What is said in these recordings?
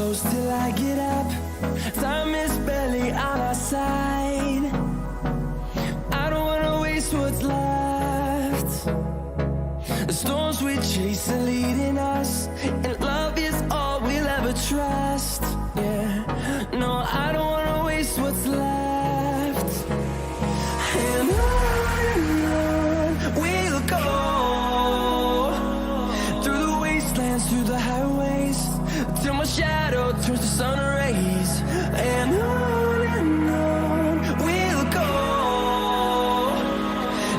close till I get up. Time is barely on our side. I don't wanna waste what's left. The storms we chase are leading us, and love is all we'll ever trust. Yeah, no, I don't wanna waste what's left. And on we'll go, through the wastelands, through the highways, till my shadow turns to sun rays. And on we'll go,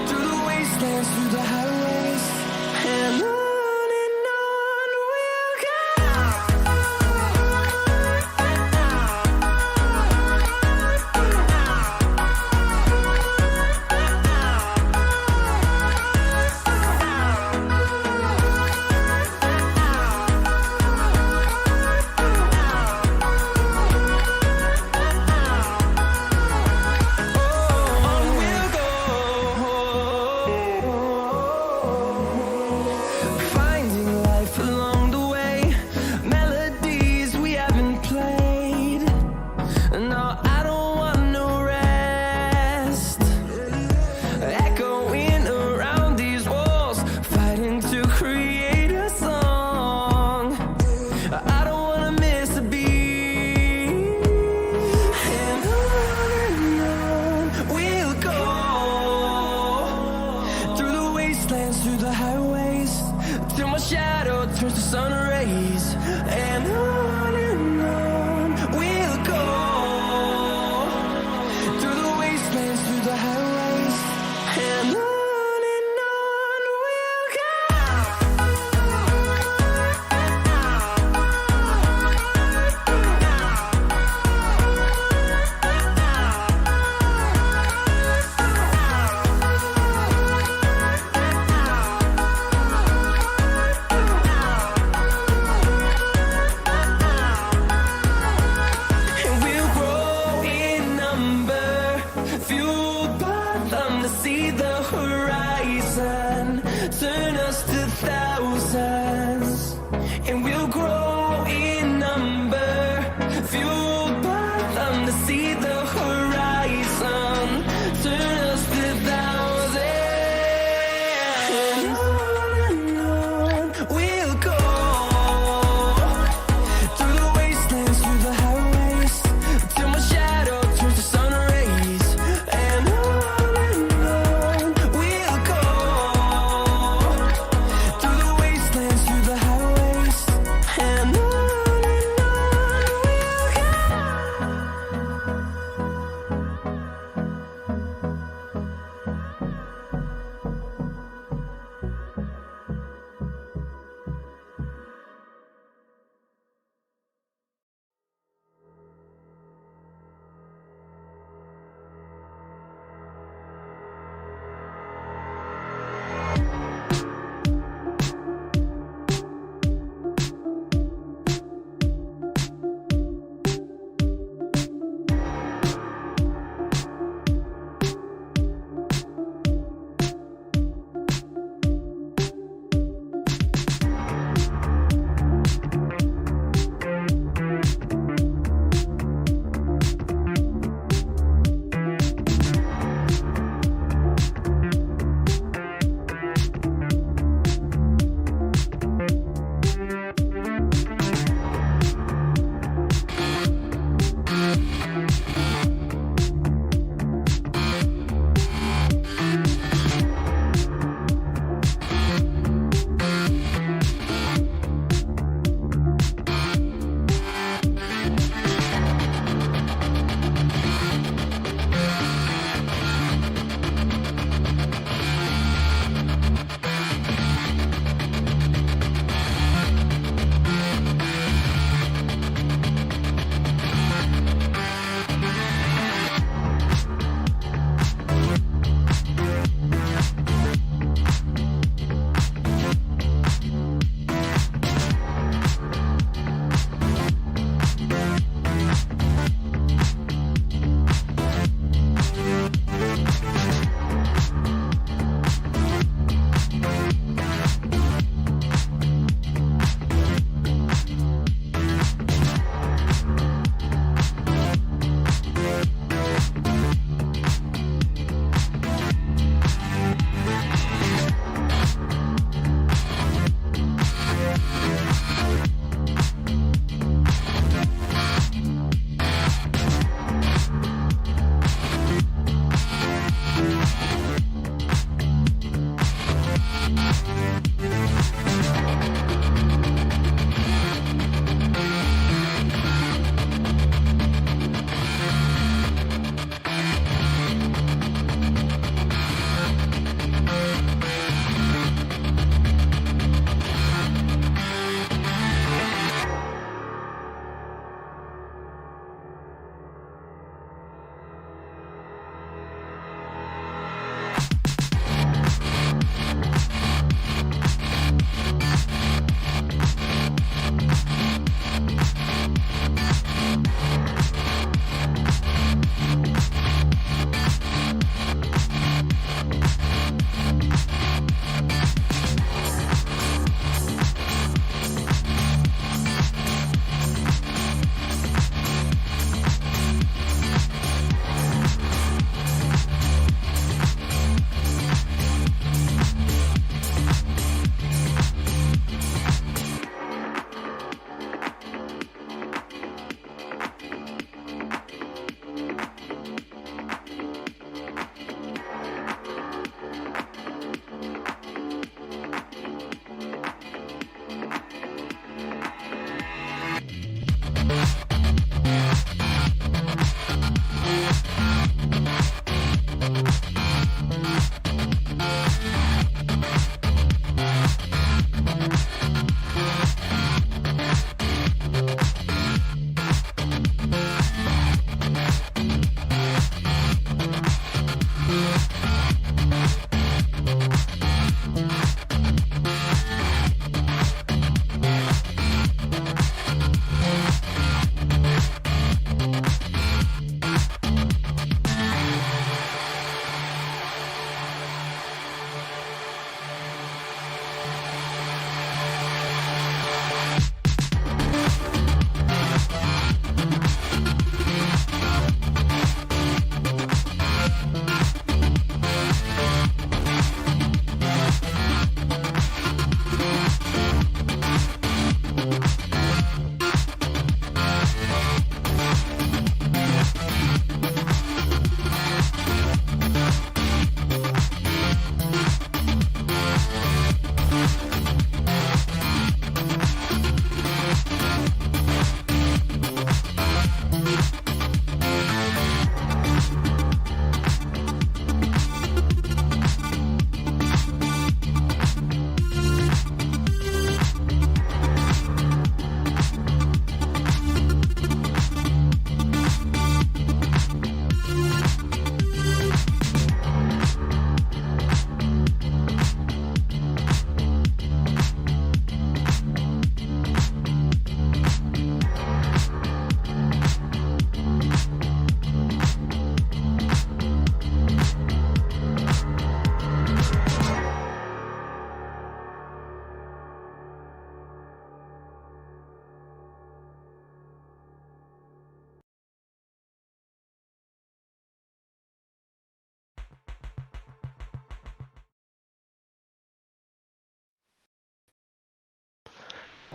through the wastelands, through the highways, and on we'll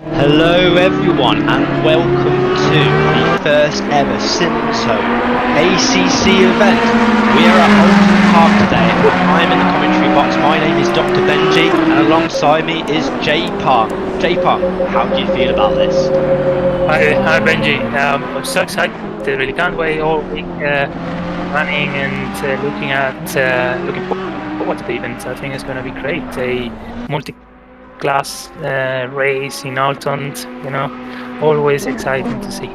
Hello everyone and welcome to the first ever SimZone ACC event. We are at Oulton Park today and I'm in the commentary box. My name is Dr. Benji and alongside me is J-Palm. J-Palm, how do you feel about this? Hi Benji. I'm so excited. Really can't wait all week running and looking forward to the event. I think it's going to be great. A multi-class race in Oulton. Always exciting to see.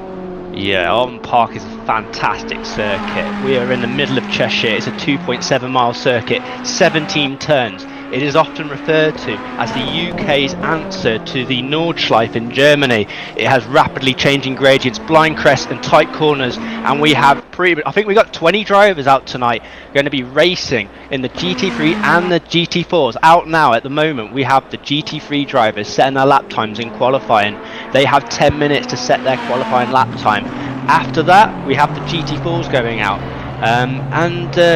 Yeah, Oulton Park is a fantastic circuit. We are in the middle of Cheshire. It's a 2.7 mile circuit, 17 turns. It is often referred to as the UK's answer to the Nordschleife in Germany. It has rapidly changing gradients, blind crests and tight corners, and we have I think we got 20 drivers out tonight going to be racing in the GT3 and the GT4s. Out now at the moment we have the GT3 drivers setting their lap times in qualifying. They have 10 minutes to set their qualifying lap time. After that we have the GT4s going out.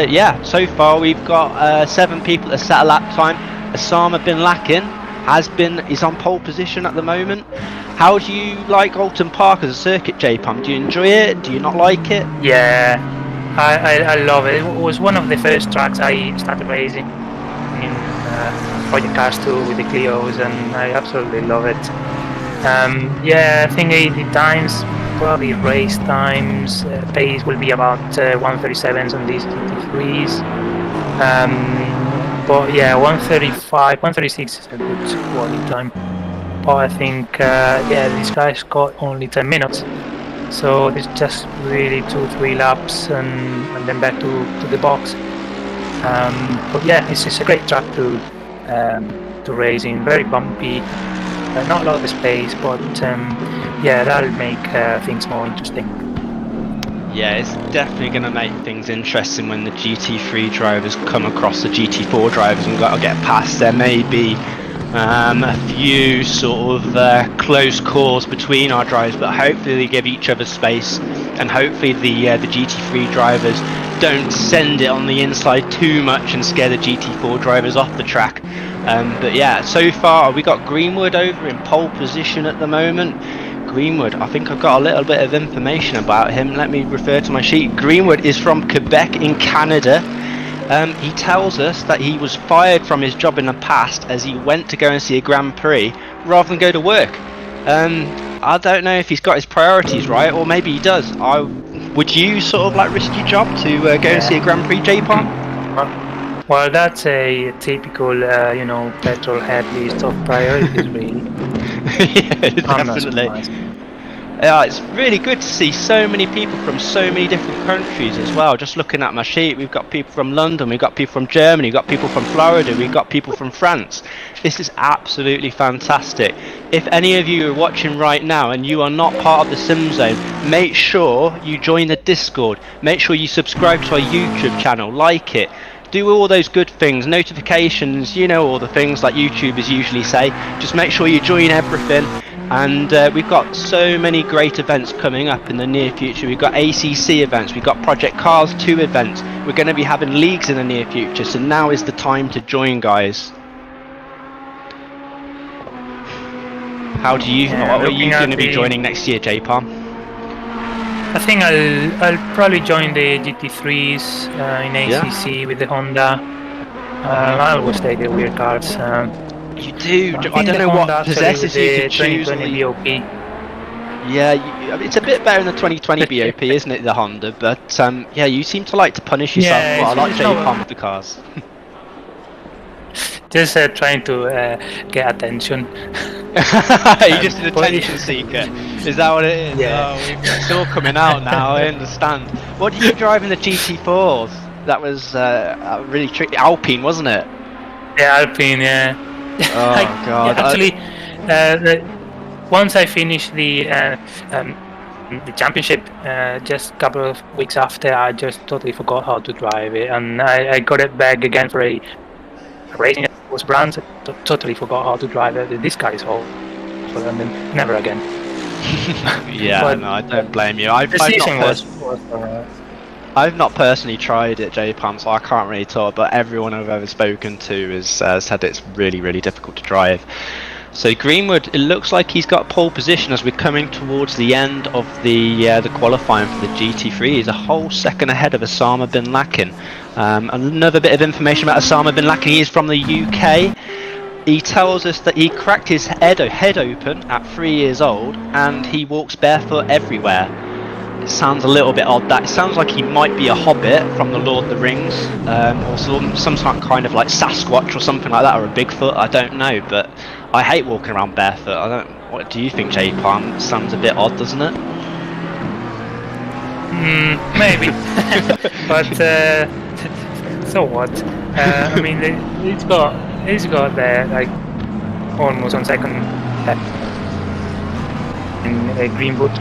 Yeah, so far we've got 7 people to set a lap time. Osama bin Laden is on pole position at the moment. How do you like Oulton Park as a circuit, J-Pump? Do you enjoy it? Do you not like it? Yeah, I love it. It was one of the first tracks I started racing in Project Cars 2 with the Clios, and I absolutely love it. Yeah, I think the times, probably race times, pace will be about 1:37s on these GT3s. But yeah, 1:35, 1:36 is a good quality time. But I think, yeah, these guys got only 10 minutes. So it's just really 2-3 laps and then back to the box. But yeah, it's a great track to race in, very bumpy. Not a lot of space, but yeah, that'll make things more interesting. Yeah, it's definitely going to make things interesting when the GT3 drivers come across the GT4 drivers and got to get past. There may be a few sort of close calls between our drivers, but hopefully they give each other space, and hopefully the GT3 drivers don't send it on the inside too much and scare the GT4 drivers off the track. But yeah, so far we got Greenwood over in pole position at the moment. Greenwood, I think I've got a little bit of information about him. Let me refer to my sheet. Greenwood is from Quebec in Canada. He tells us that he was fired from his job in the past as he went to go and see a Grand Prix rather than go to work. I don't know if he's got his priorities right, or maybe he does. Would you sort of like risk your job to go and see a Grand Prix, J-Pom? Well, that's a typical, petrol head list of priorities, really. Yeah, definitely. Yeah, it's really good to see so many people from so many different countries as well. Just looking at my sheet, we've got people from London, we've got people from Germany, we've got people from Florida, we've got people from France. This is absolutely fantastic. If any of you are watching right now and you are not part of the SimZone, make sure you join the Discord. Make sure you subscribe to our YouTube channel, like it. Do all those good things, notifications, all the things like YouTubers usually say. Just make sure you join everything. And we've got so many great events coming up in the near future. We've got ACC events, we've got Project Cars 2 events. We're going to be having leagues in the near future, so now is the time to join, guys. How do you? What are you going to be joining next year, J-Palm? I think I'll probably join the GT3s in ACC with the Honda. I always take the weird cars. You do. I don't know what possesses you to choose. 2020 BOP. Yeah, it's a bit better than the 2020 BOP, isn't it, the Honda? But yeah, you seem to like to punish yourself. Yeah, well, I like J-Palm with the cars. Just trying to get attention. You're just an attention seeker. Is that what it is? Yeah. Oh, it's all coming out now. I understand. What did you drive in the GT4s? That was really tricky. Alpine, wasn't it? Yeah, Alpine. Yeah. Oh God! Actually, once I finished the championship, just a couple of weeks after, I just totally forgot how to drive it, and I got it back again for a racing that was brand. Totally forgot how to drive it. This guy is awful, and then never again. Yeah, but, no, I don't blame you. I've not personally tried it, J-Palm, so I can't really talk, but everyone I've ever spoken to has said it's really, really difficult to drive. So Greenwood, it looks like he's got pole position as we're coming towards the end of the qualifying for the GT3. He's a whole second ahead of Osama bin Laden. Another bit of information about Osama bin Laden: he is from the UK. He tells us that he cracked his head open at 3 years old, and he walks barefoot everywhere. It sounds a little bit odd. That it sounds like he might be a hobbit from the Lord of the Rings, or some kind of like Sasquatch or something like that, or a Bigfoot. I don't know, but I hate walking around barefoot. I don't. What do you think, J Palm? Sounds a bit odd, doesn't it? Maybe, but so what? I mean, he's got there like almost on second in Greenwood.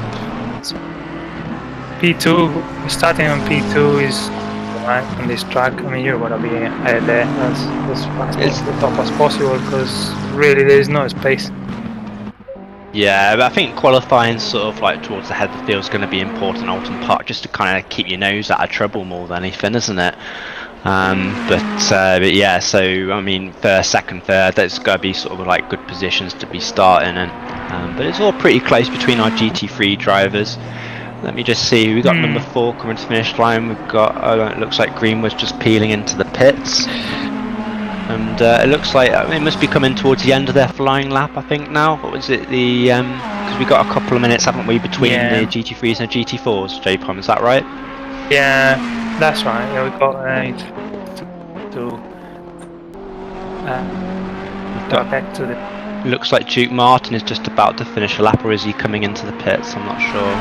P2, starting on P2 is right on this track. I mean, you're gonna be ahead there as fast as the top as possible, because really there is no space. Yeah, but I think qualifying sort of like towards the head of the field is going to be important at Oulton Park, just to kind of keep your nose out of trouble more than anything, isn't it? But yeah, so I mean, first, second, third, there's got to be sort of like good positions to be starting in. But it's all pretty close between our GT3 drivers. Let me just see, we got number 4 coming to the finish line. We've got, it looks like Greenwood's just peeling into the pits. And it looks like it must be coming towards the end of their flying lap, I think now. What was it, because we got a couple of minutes, haven't we, between the GT3s and the GT4s, J-Pom, is that right? Yeah, that's right. Yeah, we got to back to the... Looks like Duke Martin is just about to finish a lap, or is he coming into the pits? I'm not sure.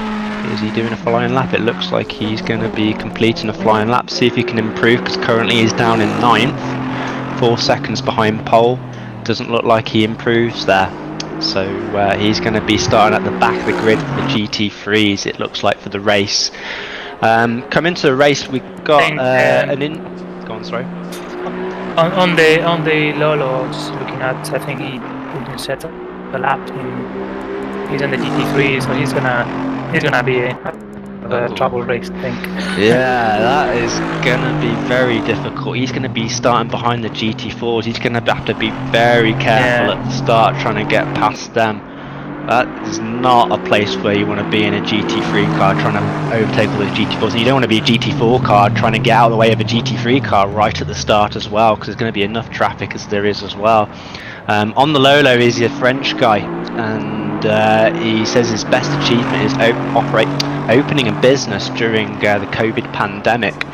Is he doing a flying lap? It looks like he's going to be completing a flying lap. See if he can improve, because currently he's down in 9th, 4 seconds behind pole. Doesn't look like he improves there. So he's going to be starting at the back of the grid for the GT3s, it looks like, for the race. Coming to the race, we got Go on, sorry. On the Lolo, just looking at, I think he couldn't set up the lap. He's on the GT3, so he's gonna be a trouble race, I think. Yeah, that is gonna be very difficult. He's gonna be starting behind the GT4s. He's gonna have to be very careful at the start, trying to get past them. That is not a place where you want to be in a GT3 car trying to overtake all the GT4s. And you don't want to be a GT4 car trying to get out of the way of a GT3 car right at the start as well, because there's going to be enough traffic as there is as well. On the Lolo is a French guy, and he says his best achievement is opening a business during the COVID pandemic.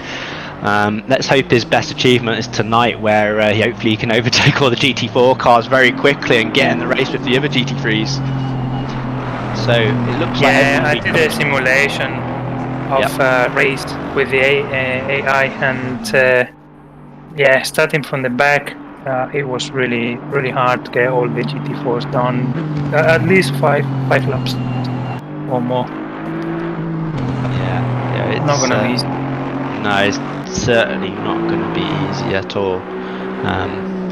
Let's hope his best achievement is tonight, where hopefully he can overtake all the GT4 cars very quickly and get in the race with the other GT3s. So it looks like I did a simulation of race with the AI, and starting from the back, it was really hard to get all the GT4s done. At least five laps or more. Yeah, it's not gonna be easy. No, it's certainly not going to be easy at all.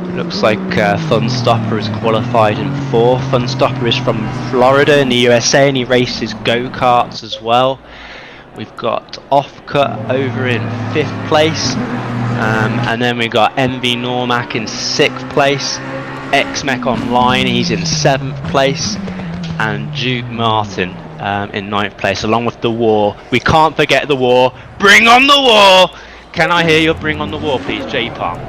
It looks like Funstopper is qualified in 4th. Funstopper is from Florida in the USA, and he races go-karts as well. We've got Offcut over in 5th place, and then we've got MV Normac in 6th place, XmecOnline, he's in 7th place, and Duke Martin in 9th place, along with The War. We can't forget The War. Bring on The War! Can I hear your Bring on The War, please, J-Palm?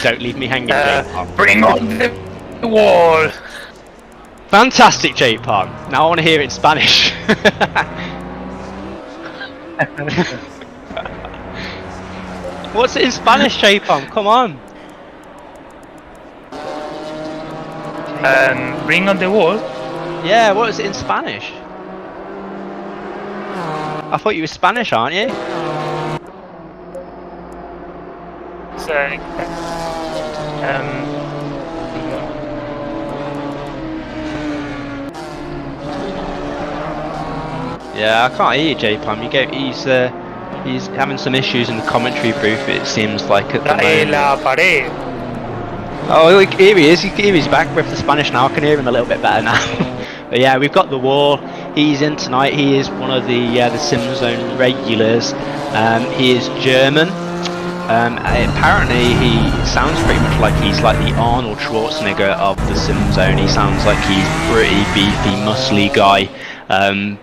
Don't leave me hanging, J-Palm. Bring on the wall! Fantastic, J-Palm. Now I want to hear it in Spanish. What's it in Spanish, J-Palm? Come on. Bring on the wall? Yeah, what is it in Spanish? I thought you were Spanish, aren't you? So, yeah, I can't hear you, J-Palm. He's having some issues in the commentary booth, it seems like, at the moment. Oh, here he is. He's back with the Spanish now. I can hear him a little bit better now. But yeah, we've got The War. He's in tonight. He is one of the SimZone regulars. He is German. Apparently he sounds pretty much like he's like the Arnold Schwarzenegger of the SimZone. He sounds like he's pretty beefy, muscly guy,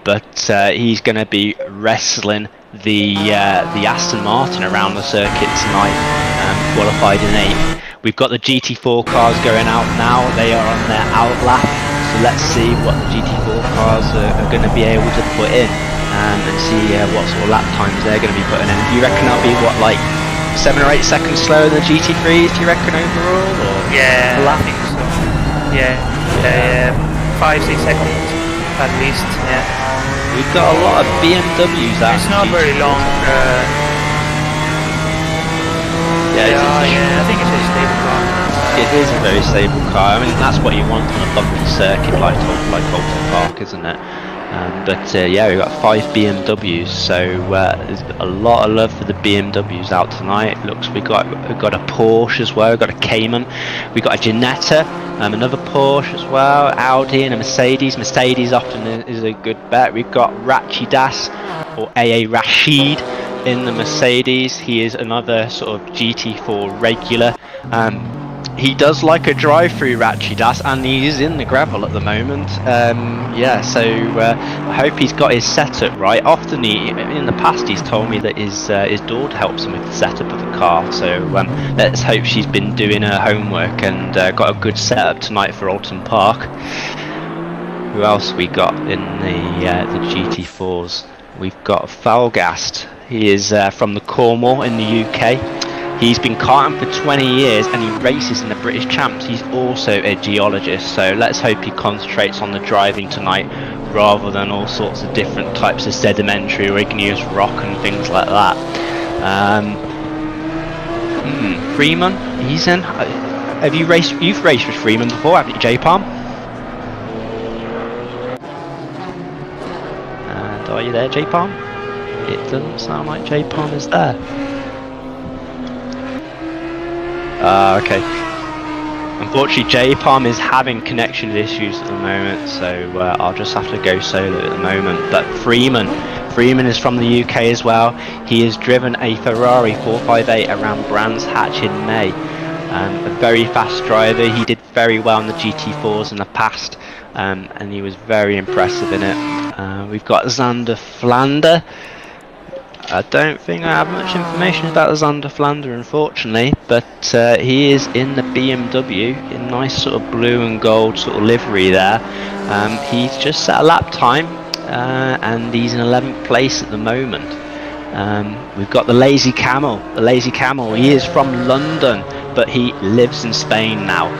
but he's going to be wrestling the Aston Martin around the circuit tonight, qualified in 8th. We've got the GT4 cars going out now. They are on their out lap, so let's see what the GT4 cars are going to be able to put in, and see what sort of lap times they're going to be putting in. Do you reckon that'll be what, like 7 or 8 seconds slower than the GT3s? Do you reckon overall? Or Yeah, I think so. Yeah, 5-6 seconds at least. Yeah. We've got a lot of BMWs out. It's not very long. Yeah, I think it's a stable car. it is a very stable car. I mean, that's what you want on a bumpy circuit like Oulton Park, isn't it? But yeah, we've got 5 BMWs, so there's a lot of love for the BMWs out tonight. Looks we've got a Porsche as well, we've got a Cayman, we've got a Ginetta, another Porsche as well, Audi and a Mercedes. Mercedes often is a good bet. We've got Rachidas or AA Rashid in the Mercedes. He is another sort of GT4 regular. He does like a drive-through, Rachidas, and he is in the gravel at the moment. Yeah, so I hope he's got his setup right. Often in the past he's told me that his daughter helps him with the setup of the car, so let's hope she's been doing her homework and got a good setup tonight for Oulton Park. Who else we got in the GT4s? We've got Falgast. He is from the Cornwall in the UK. He's been karting for 20 years and he races in the British Champs. He's also a geologist, so let's hope he concentrates on the driving tonight rather than all sorts of different types of sedimentary or igneous rock and things like that. Freeman, he's in. Have you raced? You've raced with Freeman before, haven't you, J-Palm? And are you there, J-Palm? It doesn't sound like J-Palm is there. Okay. Unfortunately, J-Palm is having connection issues at the moment, so I'll just have to go solo at the moment. But Freeman is from the UK as well. He has driven a Ferrari 458 around Brands Hatch in May. A very fast driver. He did very well in the GT4s in the past, and he was very impressive in it. We've got Xander Flander. I don't think I have much information about Xander Flander, unfortunately, but he is in the BMW in nice sort of blue and gold sort of livery there. He's just set a lap time, and he's in 11th place at the moment. We've got the Lazy Camel. The Lazy Camel, he is from London, but he lives in Spain now.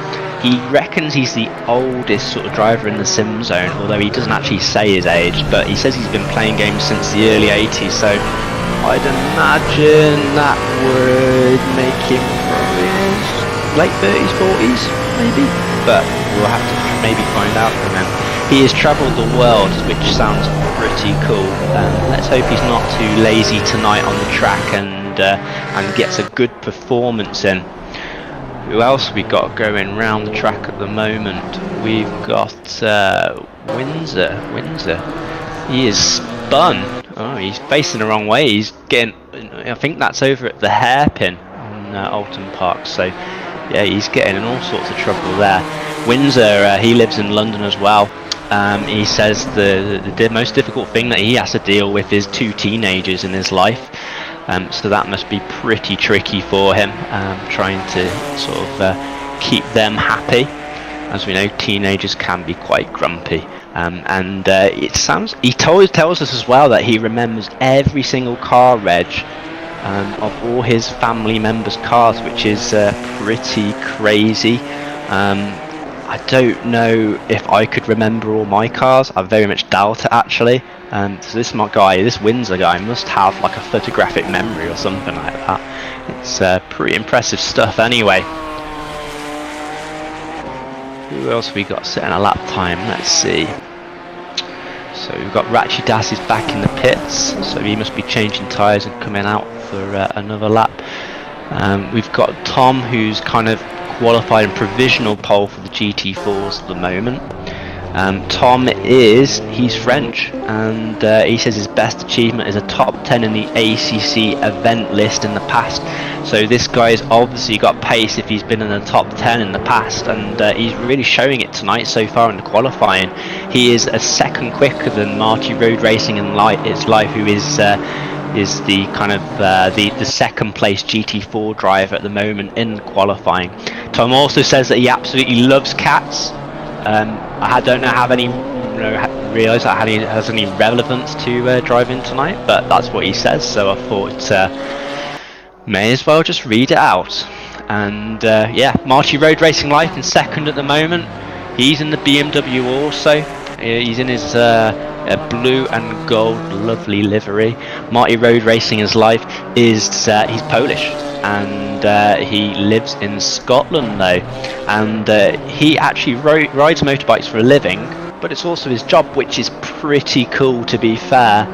He reckons he's the oldest sort of driver in the SimZone, although he doesn't actually say his age, but he says he's been playing games since the early 80s, so I'd imagine that would make him probably late 30s, 40s, maybe, but we'll have to maybe find out from him. He has travelled the world, which sounds pretty cool. Let's hope he's not too lazy tonight on the track and gets a good performance in. Who else we got going round the track at the moment? We've got Windsor. He is spun. Oh, he's facing the wrong way. He's getting. I think that's over at the hairpin on Oulton Park. So, yeah, he's getting in all sorts of trouble there. Windsor, he lives in London as well. He says the most difficult thing that he has to deal with is 2 teenagers in his life. So that must be pretty tricky for him, trying to sort of keep them happy. As we know, teenagers can be quite grumpy. And it sounds, he tells us as well that he remembers every single car reg of all his family members' cars, which is pretty crazy. I don't know if I could remember all my cars. I very much doubt it, actually. So this Windsor guy must have like a photographic memory or something like that. It's pretty impressive stuff anyway. Who else have we got setting a lap time? Let's see. So we've got Rachidas is back in the pits, so he must be changing tyres and coming out for another lap. We've got Tom, who's kind of qualified in provisional pole for the GT4s at the moment. Tom he's French, and he says his best achievement is a top 10 in the ACC event list in the past. So this guy's obviously got pace if he's been in the top 10 in the past, and he's really showing it tonight so far in the qualifying. He is a second quicker than Marty Road Racing and It's Life, who is the kind of the second place GT4 driver at the moment in qualifying. Tom also says that he absolutely loves cats. I don't know how any realise that has any relevance to driving tonight, but that's what he says. So I thought may as well just read it out. And yeah, Marty Road Racing Life in second at the moment. He's in the BMW also. He's in his blue and gold lovely livery. Marty Road Racing his life is he's Polish, and he lives in Scotland though, and he actually rides motorbikes for a living, but it's also his job, which is pretty cool to be fair.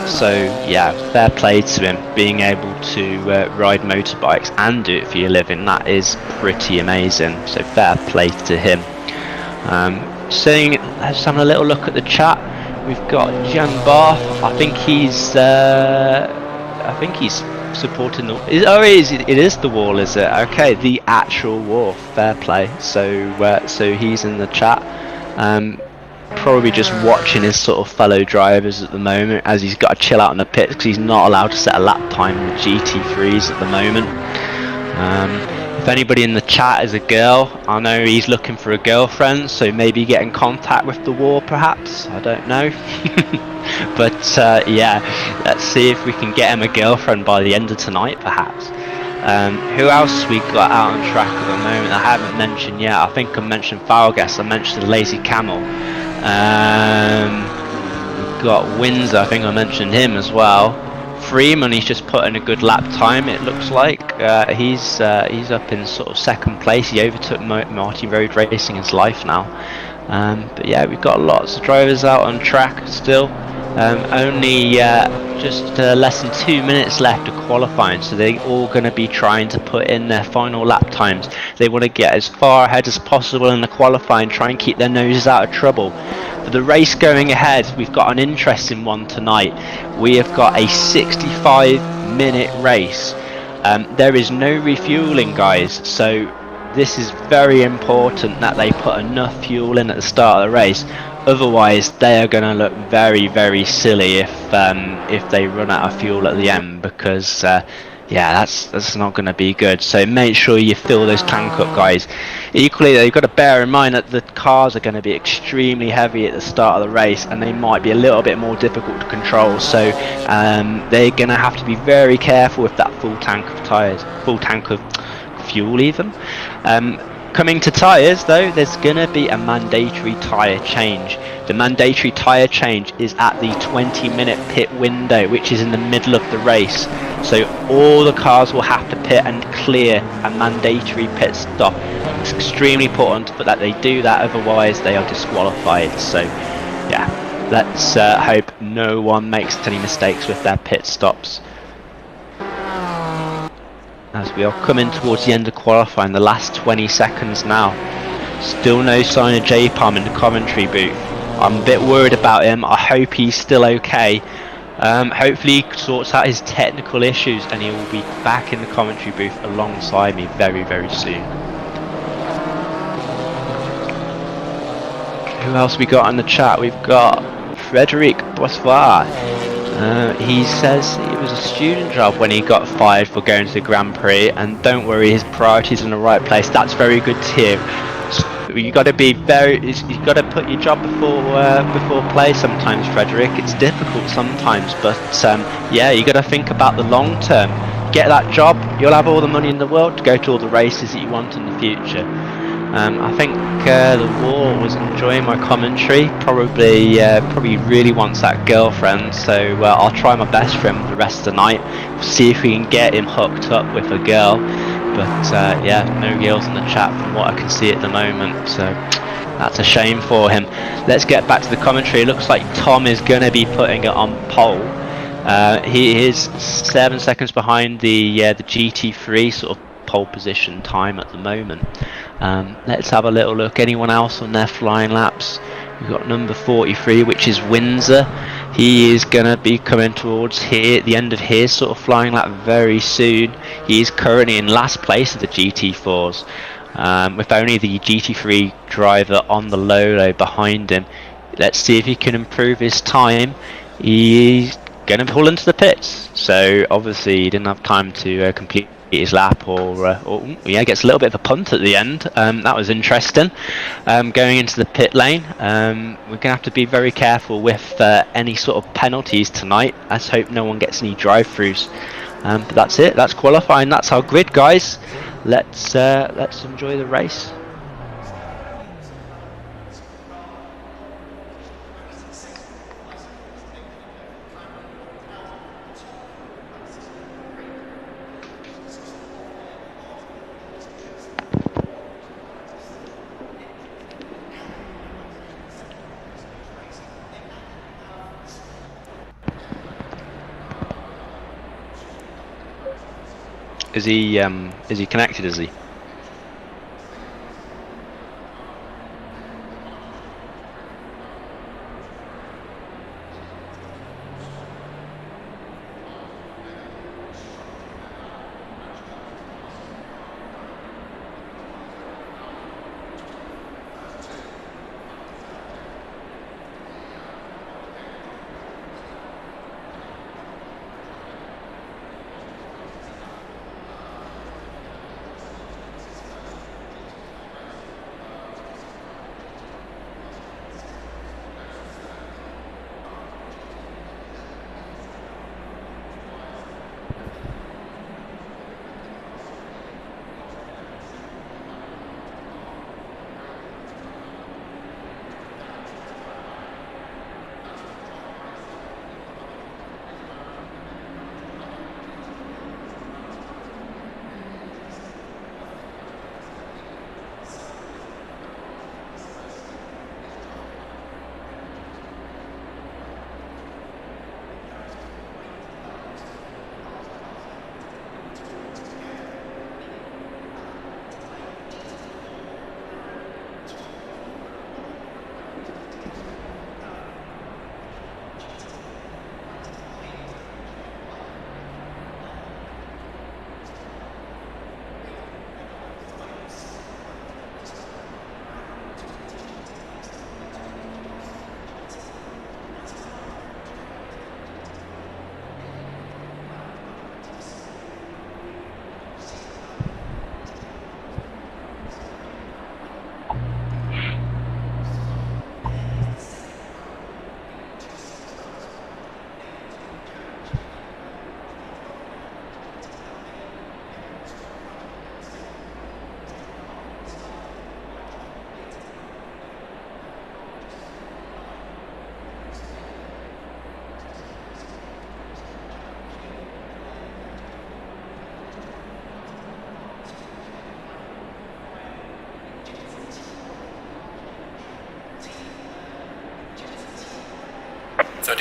So yeah, fair play to him being able to ride motorbikes and do it for your living. That is pretty amazing, so fair play to him. Let's have a little look at the chat. We've got Jan Barth. I think he's supporting the. It is the wall, is it? Okay, the actual wall. Fair play. So he's in the chat. Probably just watching his sort of fellow drivers at the moment, as he's got to chill out in the pits because he's not allowed to set a lap time in the GT3s at the moment. If anybody in the chat is a girl, I know he's looking for a girlfriend, so maybe get in contact with the war perhaps, I don't know. But yeah, let's see if we can get him a girlfriend by the end of tonight perhaps. Who else we got out on track at the moment I haven't mentioned yet? I think I mentioned Falgas, I mentioned Thelazycamel. We've got Windsor, I think I mentioned him as well. Freeman, he's just put in a good lap time, it looks like. He's up in sort of second place. He overtook Marty Road Racing his life now. But yeah, we've got lots of drivers out on track still. Only just less than 2 minutes left of qualifying, so they're all going to be trying to put in their final lap times. They want to get as far ahead as possible in the qualifying, try and keep their noses out of trouble. For the race going ahead, we've got an interesting one tonight. We have got a 65-minute race. There is no refueling, guys, so this is very important that they put enough fuel in at the start of the race. Otherwise, they are going to look very, very silly if they run out of fuel at the end, because yeah, that's not going to be good. So make sure you fill those tank up, guys. Equally, you've got to bear in mind that the cars are going to be extremely heavy at the start of the race, and they might be a little bit more difficult to control. So they're going to have to be very careful with that full tank of tyres, full tank of fuel even. Coming to tyres though, there's going to be a mandatory tyre change. The mandatory tyre change is at the 20-minute pit window, which is in the middle of the race. So all the cars will have to pit and clear a mandatory pit stop. It's extremely important that they do that, otherwise they are disqualified. So yeah, let's hope no one makes any mistakes with their pit stops. As we are coming towards the end of qualifying, the last 20 seconds now. Still no sign of J-Palm in the commentary booth. I'm a bit worried about him. I hope he's still okay. Hopefully he sorts out his technical issues and he will be back in the commentary booth alongside me very, very soon. Who else we got in the chat? We've got Frederic Boissoir. He says it was a student job when he got fired for going to the Grand Prix, and don't worry, his priorities in the right place. That's very good to hear. So you got to be you got to put your job before play sometimes, Frederick. It's difficult sometimes, but yeah, you got to think about the long term. Get that job, you'll have all the money in the world to go to all the races that you want in the future. I think the War was enjoying my commentary. Probably really wants that girlfriend, so I'll try my best for him the rest of the night. We'll see if we can get him hooked up with a girl. But yeah, no girls in the chat from what I can see at the moment, so that's a shame for him. Let's get back to the commentary. It looks like Tom is going to be putting it on pole. He is 7 seconds behind the GT3 sort of pole position time at the moment. Let's have a little look. Anyone else on their flying laps? We've got number 43, which is Windsor. He is going to be coming towards here, the end of his sort of flying lap very soon. He is currently in last place of the GT4s, with only the GT3 driver on the low behind him. Let's see if he can improve his time. He's going to pull into the pits, so obviously he didn't have time to complete his lap, or yeah, gets a little bit of a punt at the end. That was interesting. Going into the pit lane, we're going to have to be very careful with any sort of penalties tonight. Let's hope no one gets any drive-throughs. But that's it. That's qualifying. That's our grid, guys. Let's enjoy the race. Is he connected? Is he?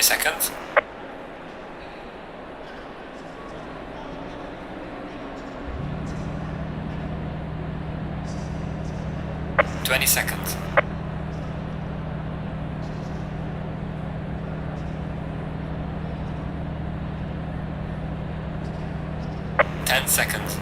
Seconds. 20 seconds. 10 seconds.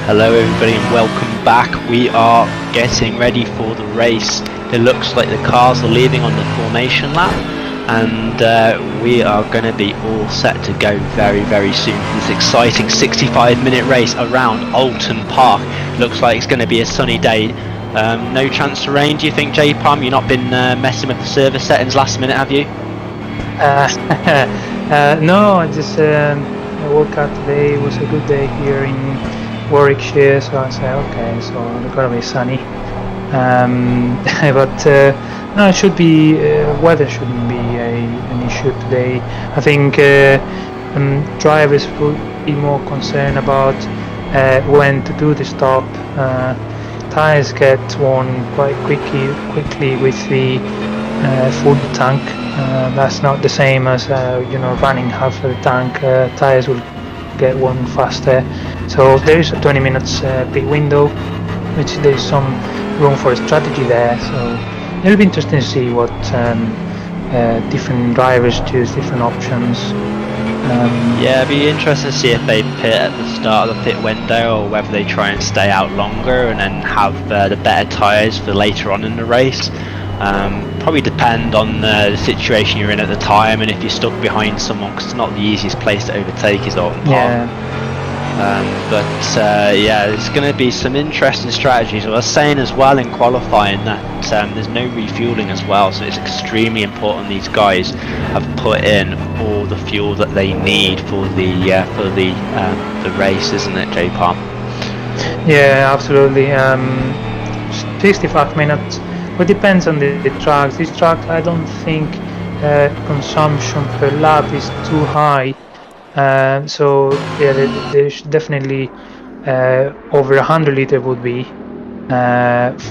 Hello everybody and welcome back. We are getting ready for the race. It looks like the cars are leaving on the formation lap, and we are going to be all set to go very soon for this exciting 65-minute race around Oulton Park. Looks like it's going to be a sunny day. No chance of rain, do you think, J-Palm? You've not been messing with the service settings last minute, have you? No, I just woke up today. It was a good day here in Warwickshire, so I said okay, so it's gonna be sunny. But no, it should be weather shouldn't be an issue today. I think drivers will be more concerned about when to do the stop. Tires get worn quite quickly with the full tank. That's not the same as running half of the tank. Tires will get worn faster. So there is a 20 minutes pit window, which there is some room for a strategy there. So it'll be interesting to see what different drivers choose, different options. Yeah, it'd be interesting to see if they pit at the start of the pit window or whether they try and stay out longer and then have the better tyres for later on in the race. Probably depend on the situation you're in at the time and if you're stuck behind someone, because it's not the easiest place to overtake is Oulton Park. Yeah. Yeah, there's going to be some interesting strategies. I was saying as well in qualifying that there's no refueling as well, so it's extremely important these guys have put in all the fuel that they need for the race, isn't it, J Palm? Yeah, absolutely. 65 minutes. But depends on the tracks. This track, I don't think consumption per lap is too high. So yeah, there's definitely over 100 litre would be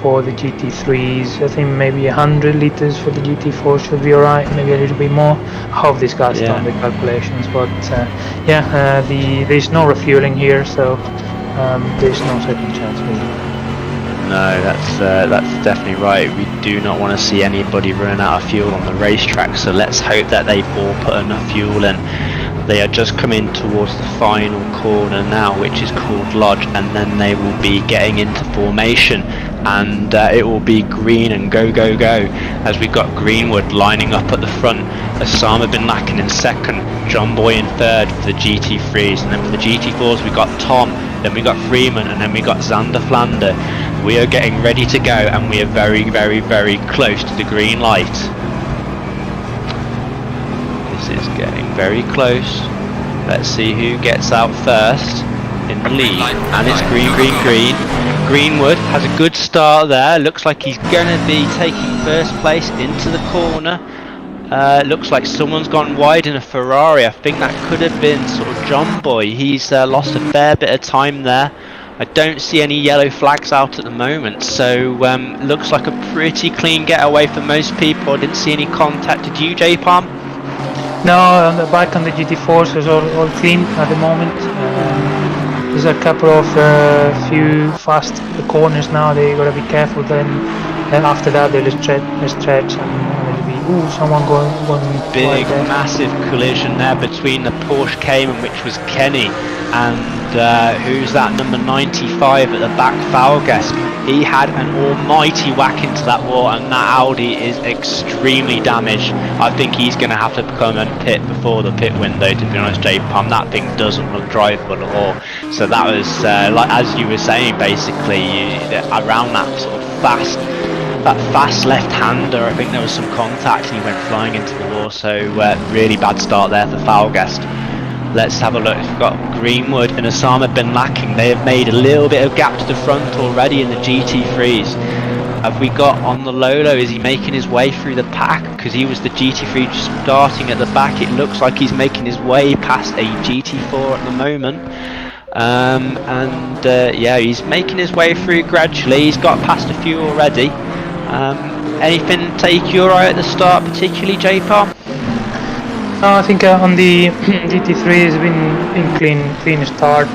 for the GT3s. I think maybe 100 litres for the GT4 should be alright, maybe a little bit more. I hope this guy's done the calculations, but there's no refueling here, so there's no second chance really. No, that's definitely right. We do not want to see anybody running out of fuel on the racetrack, so let's hope that they've all put enough fuel in. They are just coming towards the final corner now, which is called Lodge, and then they will be getting into formation, and it will be green and go as we've got Greenwood lining up at the front, Osama bin Laden in second, John Boy in third for the GT3s, and then for the GT4s we got Tom, then we got Freeman, and then we got Xander Flander. We are getting ready to go, and we are very close to the green light. Is getting very close. Let's see who gets out first in the lead, and it's green. Greenwood has a good start there. Looks like he's going to be taking first place into the corner. Looks like someone's gone wide in a Ferrari. I think that could have been sort of John Boy. He's lost a fair bit of time there. I don't see any yellow flags out at the moment, so looks like a pretty clean getaway for most people. I didn't see any contact. Did you, J Palm? No, on the back on the GT4s is all clean at the moment. There's a couple of few fast corners now. They gotta be careful. Then after that they'll stretch and there'll be someone going big massive collision there between the Porsche Cayman, which was Kenny, and who's that number 95 at the back, Falgas. He had an almighty whack into that wall, and that Audi is extremely damaged. I think he's going to have to come and pit before the pit window, to be honest, J Palm. That thing doesn't look drivable at all. So that was like as you were saying, basically around that sort of fast left-hander, I think there was some contact and he went flying into the wall. So really bad start there for Falgast. Let's have a look. We've got Greenwood and Osama bin Laden. They have made a little bit of gap to the front already in the GT3s. Have we got on the Lolo? Is he making his way through the pack? Because he was the GT3 starting at the back. It looks like he's making his way past a GT4 at the moment. Yeah, he's making his way through gradually. He's got past a few already. Anything take your eye at the start, particularly, J-Palm? No, I think on the GT3 has been clean start.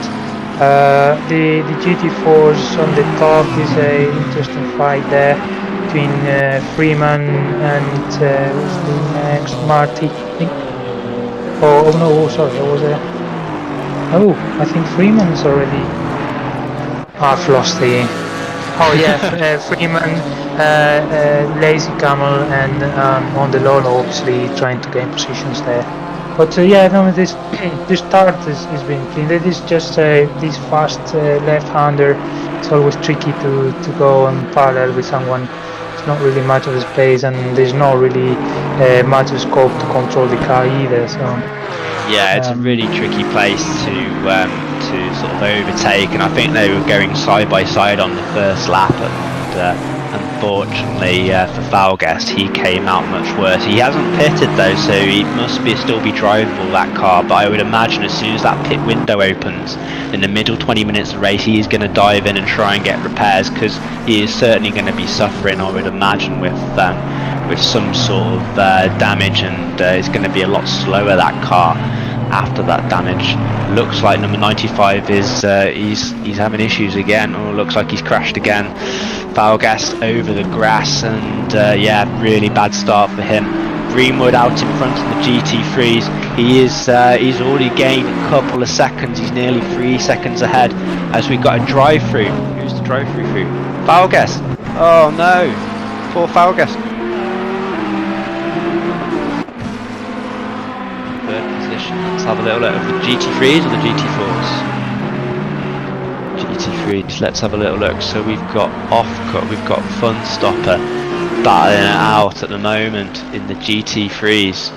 The GT4s on the top is a interesting fight there between Freeman and who's the next, Marty, I think. Sorry, I think Freeman's already. I've lost the. Oh yeah, Freeman, Thelazycamel, and on the Lolo, obviously trying to gain positions there. But this start has been clean. It is just this fast left-hander. It's always tricky to go on parallel with someone. It's not really much of a space, and there's not really much of scope to control the car either. So yeah, it's a really tricky place to sort of overtake, and I think they were going side by side on the first lap, Unfortunately for Falguest, he came out much worse. He hasn't pitted though, so he must still be drivable, that car, but I would imagine as soon as that pit window opens in the middle 20 minutes of the race, he is going to dive in and try and get repairs, because he is certainly going to be suffering, I would imagine, with some sort of damage, and it's going to be a lot slower, that car, after that damage. Looks like number 95 is he's having issues again, or looks like he's crashed again. Falguest over the grass, and yeah, really bad start for him. Greenwood out in front of the GT3s. He's already gained a couple of seconds. He's nearly 3 seconds ahead as we've got a drive-through. Who's the drive-through? Falguest. Oh no, poor Falguest. Third position. Let's have a little look at the GT3s or the GT4s. GT3s, let's have a little look. So we've got Offcut, we've got Funstopper battling it out at the moment in the GT3s.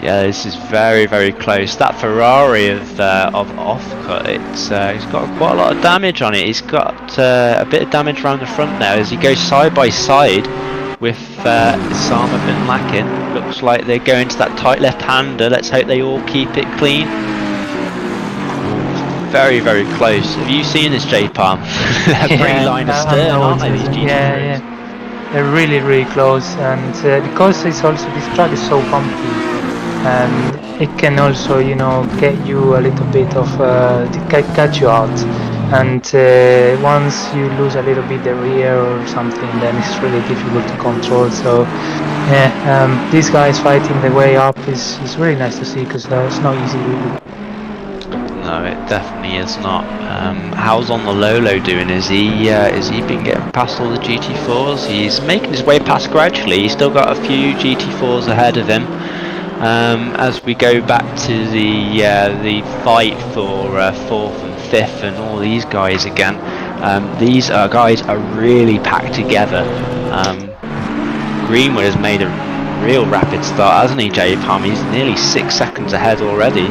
Yeah, this is very, very close. That Ferrari of Offcut, it's got quite a lot of damage on it. He's got a bit of damage around the front now as he goes side by side with Osama bin Laden. Looks like they're going to that tight left-hander. Let's hope they all keep it clean. Very, very close. Have you seen this, J-Palm? They're pretty line astern, aren't they, these GT3s? Yeah. They're really, really close, and because it's also, this track is so bumpy, it can also, you know, get you a little bit of, catch you out, and once you lose a little bit the rear or something, then it's really difficult to control. So yeah, these guys fighting the way up is really nice to see, because it's not easy really. No, it definitely is not. How's on the Lolo doing? Is he been getting past all the GT4s? He's making his way past gradually. He's still got a few GT4s ahead of him. As we go back to the fight for 4th and 5th and all these guys again. These guys are really packed together. Greenwood has made a real rapid start, hasn't he, J-Palm? He's nearly 6 seconds ahead already,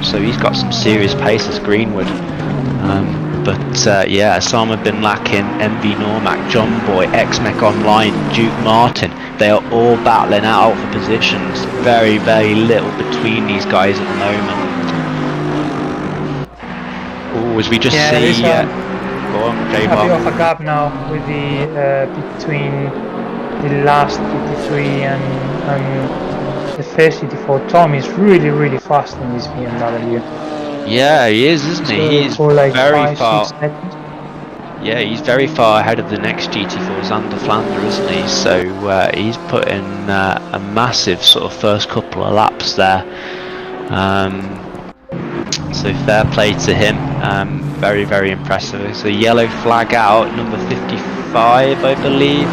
so he's got some serious pace as Greenwood. But yeah, Osama bin Laden, MV Normac, John Boy, XmecOnline, Duke Martin, they are all battling out for positions. Very, very little between these guys at the moment. Oh, as we just see... go on, J-Palm. A bit of a gap now with the between the last GT3 and the first GT4. Tom is really, really fast in this BMW. Yeah, he is, isn't he? He's like very far. Yeah, he's very far ahead of the next GT4 Xander Flander, isn't he? So he's put in a massive sort of first couple of laps there. So fair play to him. Very, very impressive. It's a yellow flag out, number 55, I believe.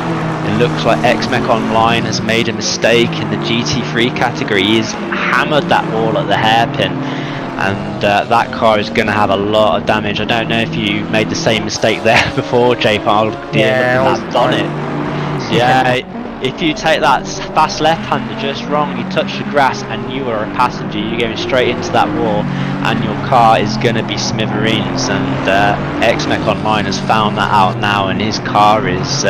It looks like XmecOnline has made a mistake in the GT3 category. He's hammered that wall at the hairpin, and that car is going to have a lot of damage. I don't know if you made the same mistake there before, J-Paul. Yeah, that's on it. Yeah, if you take that fast left-hander just wrong, you touch the grass and you are a passenger, you're going straight into that wall and your car is going to be smithereens, and XmecOnline has found that out now, and his car is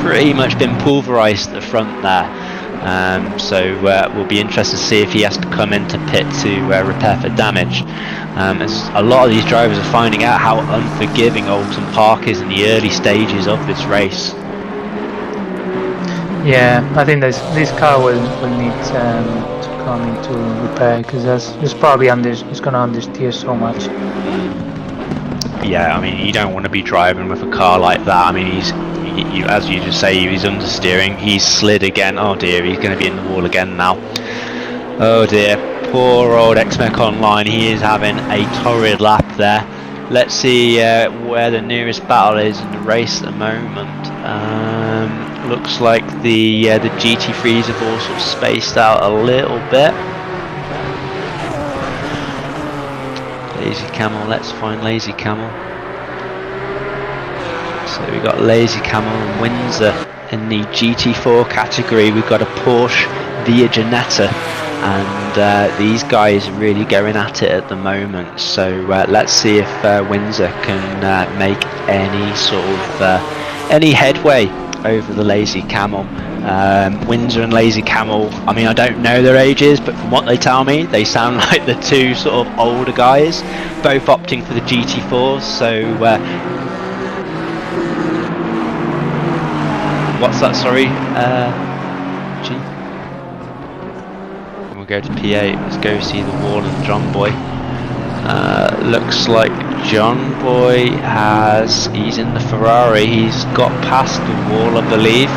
pretty much been pulverised at the front there. So we'll be interested to see if he has to come into pit to repair for damage. As a lot of these drivers are finding out how unforgiving Oulton Park is in the early stages of this race. Yeah, I think this car will need to come into repair, because it's probably it's going to understeer so much. Yeah, I mean, you don't want to be driving with a car like that. I mean, as you just say, he's understeering. He's slid again. Oh dear, he's going to be in the wall again now. Oh dear, poor old XmecOnline. He is having a torrid lap there. Let's see where the nearest battle is in the race at the moment. Looks like the GT3s have all sort of spaced out a little bit. Lazy Camel, let's find Lazy Camel. So we've got Lazy Camel and Windsor in the GT4 category. We've got a Porsche Via Ginetta, and these guys are really going at it at the moment. So let's see if Windsor can make any sort of any headway over the Thelazycamel. Windsor and Thelazycamel, I mean, I don't know their ages, but from what they tell me, they sound like the two sort of older guys, both opting for the GT4s. So what's that, sorry, G? We'll go to P8, let's go see the wall and John Boy. Looks like John Boy he's in the Ferrari, he's got past the wall, I believe.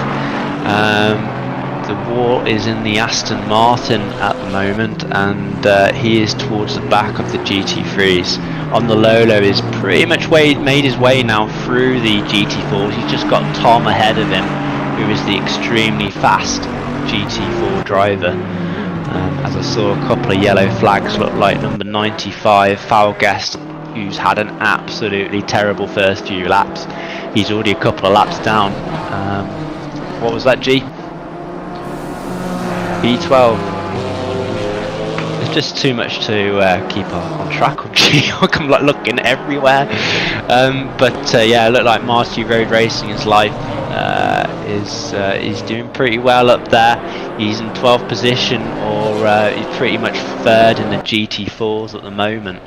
The wall is in the Aston Martin at the moment, and he is towards the back of the GT3s. On the Lolo is pretty much made his way now through the GT4s. He's just got Tom ahead of him, who is the extremely fast GT4 driver. As I saw a couple of yellow flags, look like number 95, Foulguest, who's had an absolutely terrible first few laps. He's already a couple of laps down. What was that, G? B12. It's just too much to keep on track of, G. I'm like looking everywhere. But yeah, it looked like Marty Road Racing is life. Is doing pretty well up there. He's in 12th position, or he's pretty much third in the GT4s at the moment.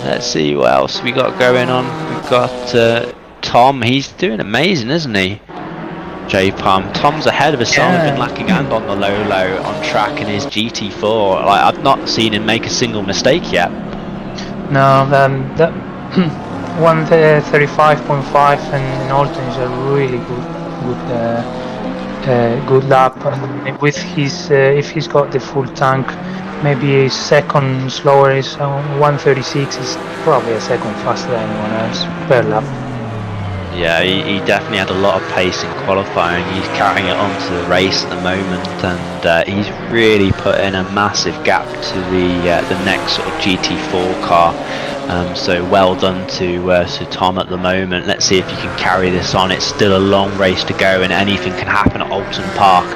Let's see what else we got going on. We've got Tom. He's doing amazing, isn't he? J-Palm. Tom's ahead of Osama Bin Laden and on the Lolo on track in his GT4. Like, I've not seen him make a single mistake yet. No, that 135.5 and Oulton is a really good lap. With his if he's got the full tank, maybe a second slower. Is 136 is probably a second faster than anyone else per lap. Yeah, he definitely had a lot of pace in qualifying. He's carrying it onto the race at the moment, and he's really put in a massive gap to the next sort of GT4 car. So well done to Tom at the moment. Let's see if he can carry this on. It's still a long race to go, and anything can happen at Oulton Park.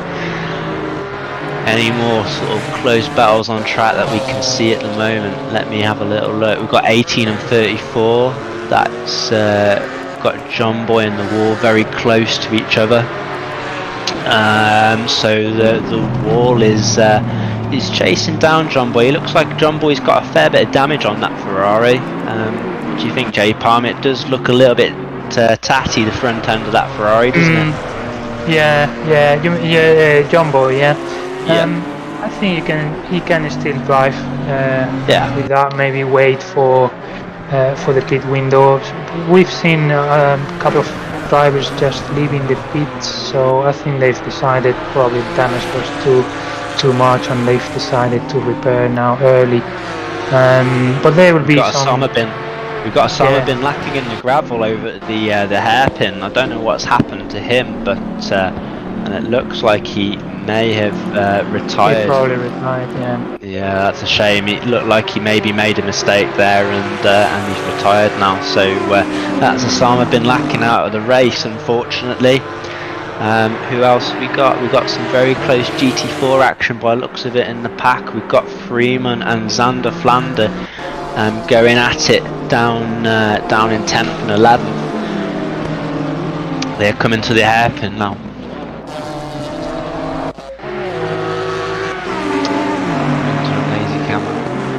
Any more sort of close battles on track that we can see at the moment? Let me have a little look. We've got 18 and 34. That's got John Boy and the wall very close to each other. So the wall is chasing down John Boy. It looks like John Boy's got a fair bit of damage on that Ferrari. What do you think, J Palm? It does look a little bit tatty, the front end of that Ferrari, doesn't it? Yeah, John Boy. Yeah. I think he can still drive. Without maybe wait for the pit window. We've seen a couple of drivers just leaving the pits, so I think they've decided probably the damage was too much, and they've decided to repair now early. But there will be some. We've got Osama Bin lacking in the gravel over the hairpin. I don't know what's happened to him, but and it looks like he may have retired. He probably retired, yeah. Yeah, that's a shame. It looked like he maybe made a mistake there, and he's retired now. So that's Osama Bin Laden out of the race, unfortunately. Who else have we got? We've got some very close GT4 action by the looks of it in the pack. We've got Freeman and Xander Flander going at it down in 10th and 11th. They're coming to the hairpin now.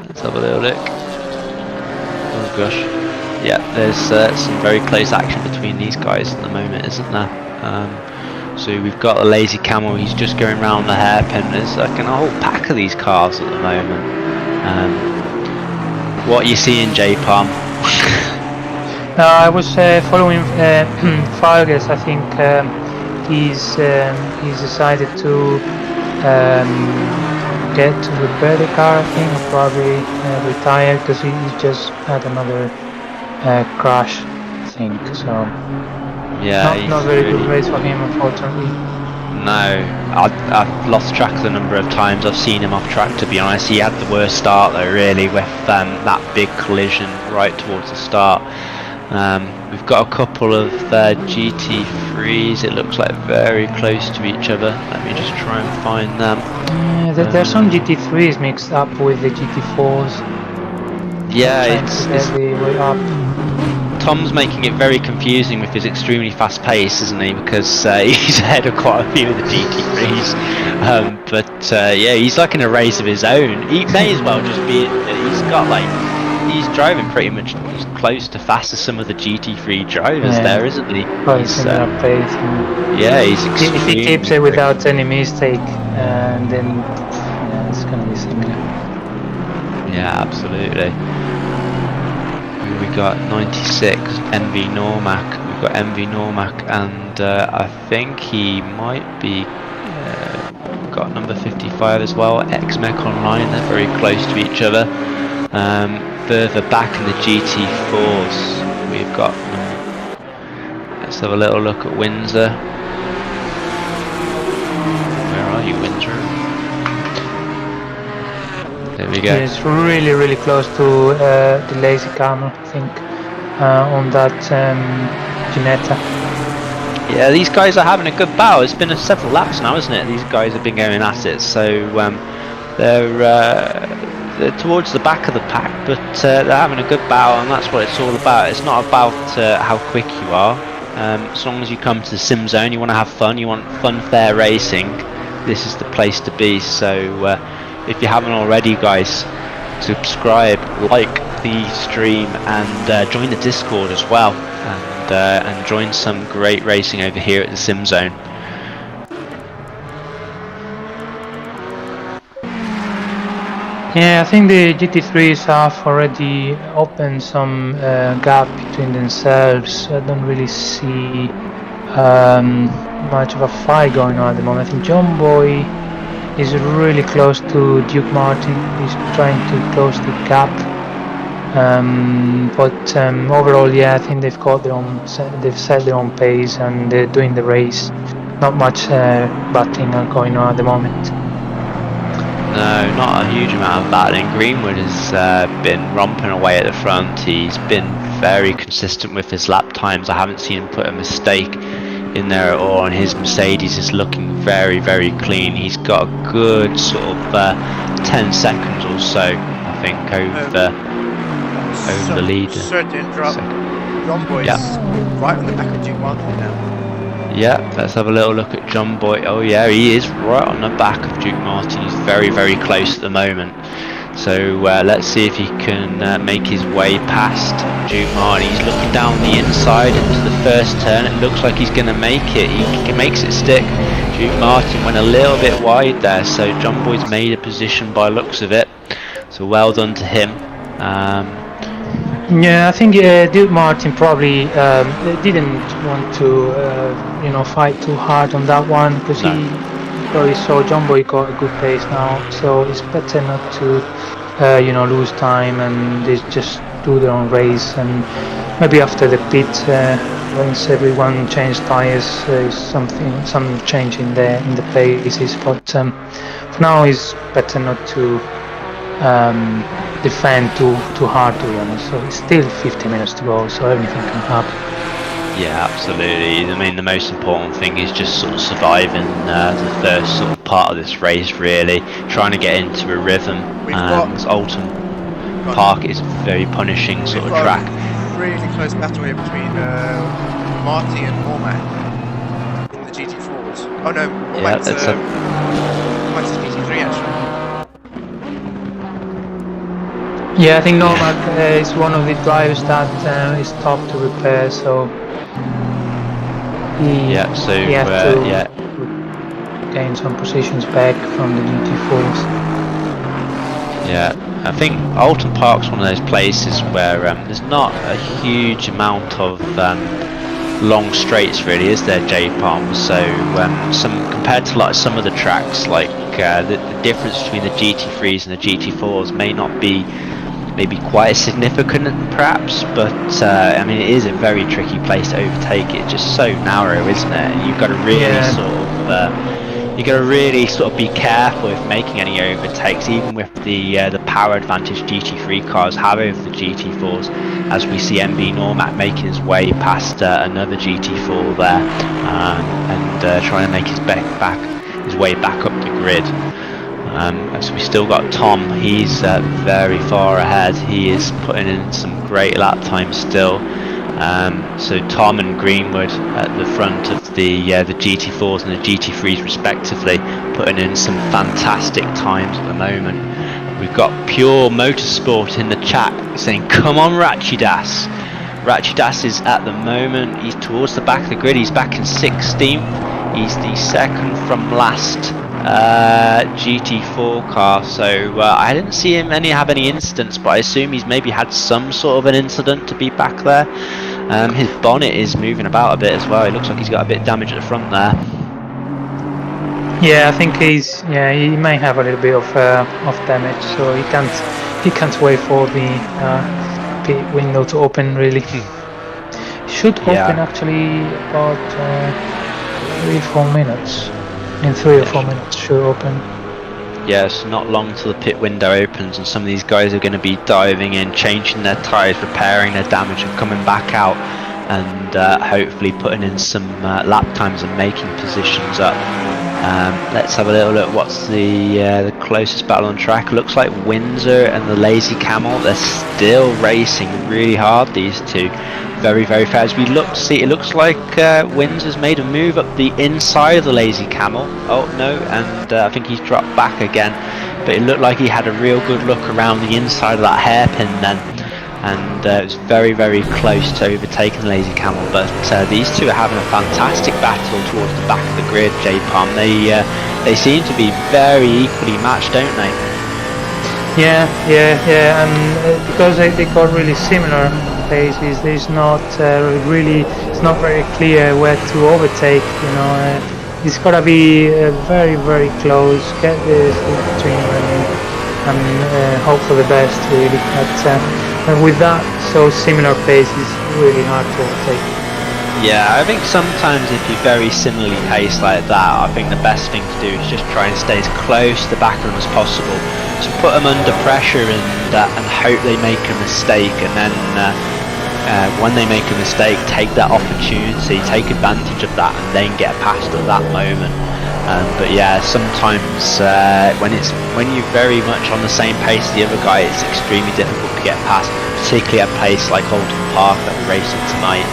Let's have a little look. Oh gosh. Yeah, there's some very close action between these guys at the moment, isn't there? So we've got the Thelazycamel, he's just going around the hairpin. There's like a whole pack of these cars at the moment. What are you seeing, J-Palm? I was following Fargas. I think he's decided to get to repair the car, I think, or probably retire, because he just had another crash, I think. So yeah, not very good race for him, unfortunately. No, I've lost track of the number of times I've seen him off track, to be honest. He had the worst start though, really, with that big collision right towards the start. We've got a couple of GT3s, it looks like very close to each other. Let me just try and find them. There's some GT3s mixed up with the GT4s. Yeah, it's way up. Tom's making it very confusing with his extremely fast pace, isn't he? Because he's ahead of quite a few of the GT3s. But yeah, he's like in a race of his own. He may as well just be. He's driving pretty much as close to fast as some of the GT3 drivers there, isn't he? He's pace. Yeah, he's if he keeps it without any mistake, then it's gonna be similar. Yeah, absolutely. We got 96 MV Normac. We've got MV Normac, and I think he might be got number 55 as well. XmecOnline. They're very close to each other. Further back in the GT4s, we've got. Let's have a little look at Windsor. Where are you, Windsor? There we go. It's really, really close to Thelazycamel, I think, on that Ginetta. Yeah, these guys are having a good battle. It's been several laps now, isn't it? These guys have been going at it, so they're towards the back of the pack, but they're having a good battle, and that's what it's all about. It's not about how quick you are. As long as you come to the SimZone, you want to have fun, you want fun, fair racing, this is the place to be. So if you haven't already, guys, subscribe, like the stream, and join the Discord as well, and join some great racing over here at the SimZone. Yeah, I think the GT3s have already opened some gap between themselves. I don't really see much of a fight going on at the moment. I think John Boy is really close to Duke Martin. He's trying to close the gap. But overall, yeah, I think they've got they've set their own pace, and they're doing the race. Not much battling going on at the moment. No, not a huge amount of battling. Greenwood has been romping away at the front. He's been very consistent with his lap times. I haven't seen him put a mistake in there at all, and his Mercedes is looking very, very clean. He's got a good sort of 10 seconds or so, I think, over the leader. Sorry to interrupt. John Boy's right on the back of Duke Martin now. Yeah, let's have a little look at John Boy. Oh yeah, he is right on the back of Duke Martin. He's very, very close at the moment. So let's see if he can make his way past Duke Martin. He's looking down the inside into the first turn. It looks like he's going to make it. He makes it stick. Duke Martin went a little bit wide there, so John Boy's made a position by looks of it. So well done to him. Yeah, I think Duke Martin probably didn't want to, fight too hard on that one, because he probably saw John Boy got a good pace now, so it's better not to, lose time, and they just do their own race. And maybe after the pit, once everyone changed tires, some change in the paces. But for now, it's better not to defend too hard, to be honest. So it's still 50 minutes to go, so anything can happen. Yeah, absolutely. I mean, the most important thing is just sort of surviving the first sort of part of this race, really. Trying to get into a rhythm. Oulton Park is a very punishing sort of track. Really close battle here between Marty and Normac in the GT4s. Oh no, Normac's GT3 actually. Yeah, I think Normac is one of the drivers that is tough to repair, so he has to gain some positions back from the GT4s. Yeah, I think Oulton Park's one of those places where there's not a huge amount of long straights, really, is there, J Palm? So compared to like some of the tracks, like the difference between the GT3s and the GT4s may not be maybe quite as significant perhaps, but I mean, it is a very tricky place to overtake. It's just so narrow, isn't it? You've got to really sort of be careful with making any overtakes, even with the power advantage GT3 cars have over the GT4s, as we see MV Normac making his way past another GT4 there, and trying to make his way back up the grid. So we still got Tom. He's very far ahead. He is putting in some great lap times still. So Tom and Greenwood at the front of the GT4s and the GT3s respectively, putting in some fantastic times at the moment. We've got Pure Motorsport in the chat saying, "Come on, Ratchidas." Ratchidas is at the moment, he's towards the back of the grid. He's back in 16th. He's the second from last GT4 car. So I didn't see him have any incidents, but I assume he's maybe had some sort of an incident to be back there. His bonnet is moving about a bit as well. It looks like he's got a bit of damage at the front there. Yeah, I think he may have a little bit of damage, so he can't wait for the pit window to open. Really, should open actually about 3-4 minutes. In 3 or 4 minutes, should open. Yes, not long till the pit window opens, and some of these guys are going to be diving in, changing their tyres, repairing their damage, and coming back out, and hopefully putting in some lap times and making positions up. Let's have a little look. What's the closest battle on track? Looks like Windsor and the Thelazycamel. They're still racing really hard, these two. Very, very fast. As we see, it looks like Windsor's made a move up the inside of the Thelazycamel. Oh no, and I think he's dropped back again. But it looked like he had a real good look around the inside of that hairpin then. And it was very, very close to overtaking the Thelazycamel. But these two are having a fantastic battle towards the back of the grid, J-Palm. They seem to be very equally matched, don't they? Yeah, and because they got really similar paces, there's not it's not very clear where to overtake. It's gotta be very, very close. Get this between and hope for the best, really. But with that so similar pace, it's really hard to overtake. Yeah, I think sometimes if you're very similarly paced like that, I think the best thing to do is just try and stay as close to the back of them as possible, to put them under pressure and hope they make a mistake, and then when they make a mistake, take that opportunity, take advantage of that, and then get past at that moment. But yeah, sometimes when you're very much on the same pace as the other guy, it's extremely difficult to get past, particularly at a pace like Oulton Park that we're racing tonight.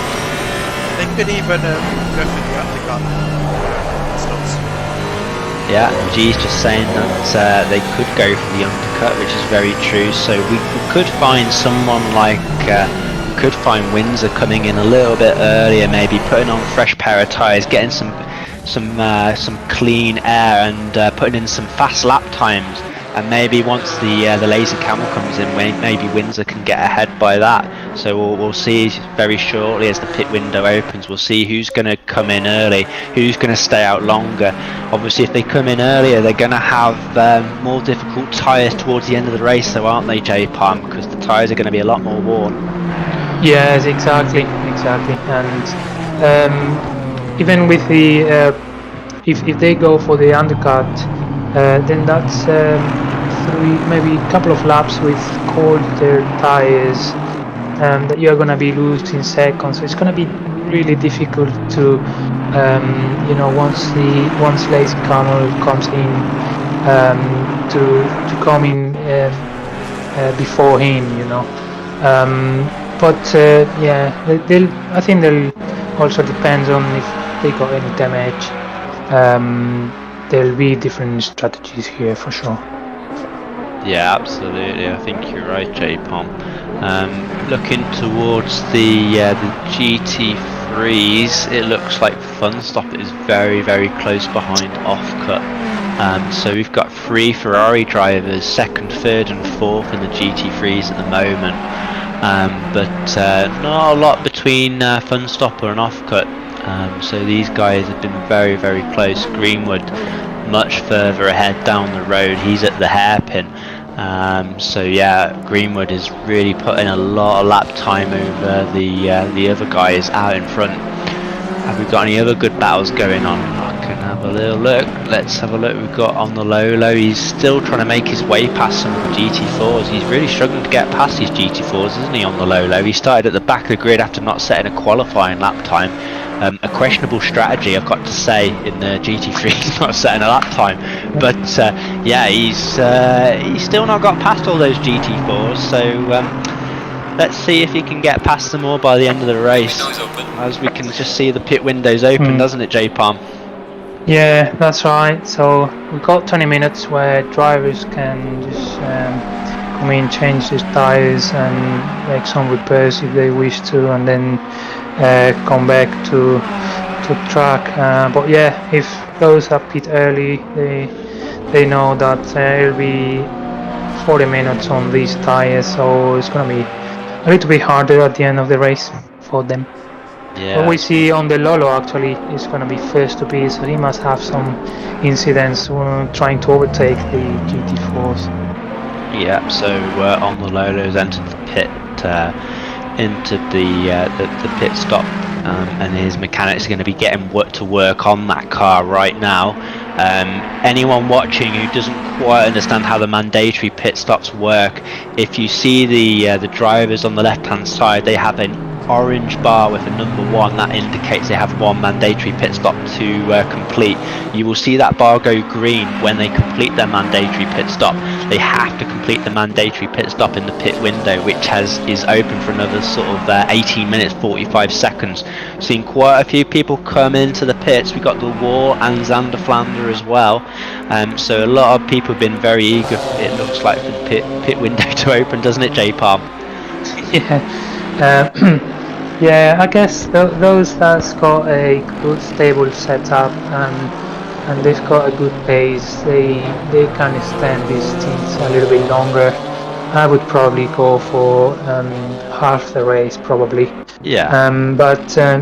They could even go for the undercut stops. Yeah, G's just saying that they could go for the undercut, which is very true. So we could find someone like could find Windsor coming in a little bit earlier, maybe putting on a fresh pair of tyres, getting some clean air, and putting in some fast lap times. And maybe once the Thelazycamel comes in, maybe Windsor can get ahead by that. So we'll see very shortly as the pit window opens. We'll see who's going to come in early, who's going to stay out longer. Obviously, if they come in earlier, they're going to have more difficult tyres towards the end of the race, though, aren't they, J-Palm? Because the tyres are going to be a lot more worn. Yes, exactly. And even with the if they go for the undercut, then that's maybe a couple of laps with colder tyres that you're going to be losing seconds. So it's going to be really difficult to once Thelazycamel comes in to come in before him, but I think they'll also depends on if they got any damage. There'll be different strategies here for sure. Yeah, absolutely. I think you're right, J-Palm. Looking towards the GT3s, it looks like Funstop is very, very close behind Offcut. So we've got 3 Ferrari drivers, 2nd, 3rd and 4th in the GT3s at the moment. But not a lot between Funstopper and Offcut. So these guys have been very, very close. Greenwood much further ahead down the road. He's at the hairpin. So yeah, Greenwood is really putting a lot of lap time over the other guys out in front. Have we got any other good battles going on? I can have a little look. Let's have a look. We've got on the low. He's still trying to make his way past some of the GT4s. He's really struggling to get past these GT4s, isn't he, on the low? He started at the back of the grid after not setting a qualifying lap time. A questionable strategy, I've got to say, in the GT3. He's not setting a lap time, but yeah, he's still not got past all those GT4s. So let's see if he can get past them all by the end of the race. Window is open. As we can just see the pit windows open, doesn't it, J Palm? Yeah, that's right. So we got 20 minutes where drivers can just come in, change their tires, and make some repairs if they wish to, and then come back to track. But yeah, if those are pit early, they know that it'll be 40 minutes on these tires, so it's gonna be a little bit harder at the end of the race for them. Yeah. What we see on the Lolo actually is going to be first to pit, so he must have some incidents trying to overtake the GT4s. Yeah, so on the Lolo's entered the pit, into the pit stop, and his mechanics are going to be getting to work on that car right now. Anyone watching who doesn't quite understand how the mandatory pit stops work, if you see the drivers on the left hand side, they have an orange bar with a number 1 that indicates they have 1 mandatory pit stop to complete. You will see that bar go green when they complete their mandatory pit stop. They have to complete the mandatory pit stop in the pit window, which is open for another sort of 18 minutes 45 seconds. Seen quite a few people come into the pits. We got the Wall and Xander Flander as well, so a lot of people have been very eager, it looks like, for the pit window to open, doesn't it, J Palm? Yeah. Yeah, I guess those that's got a good stable setup and they've got a good pace, they can extend these stints a little bit longer. I would probably go for half the race probably. Yeah.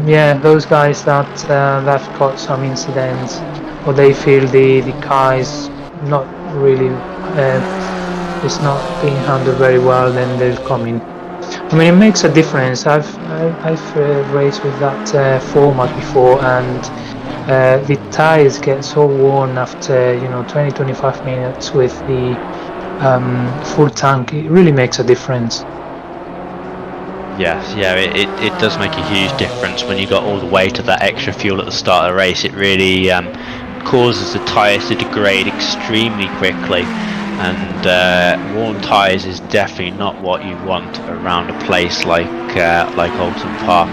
Yeah, those guys that have got some incidents, or they feel the car is not really it's not being handled very well, then they'll come in. I mean, it makes a difference. I've raced with that format before, and the tires get so worn after 20-25 minutes with the full tank. It really makes a difference. Yes, yeah, it does make a huge difference when you got all the weight of that extra fuel at the start of the race. It really causes the tyres to degrade extremely quickly. And worn tyres is definitely not what you want around a place like Oulton Park.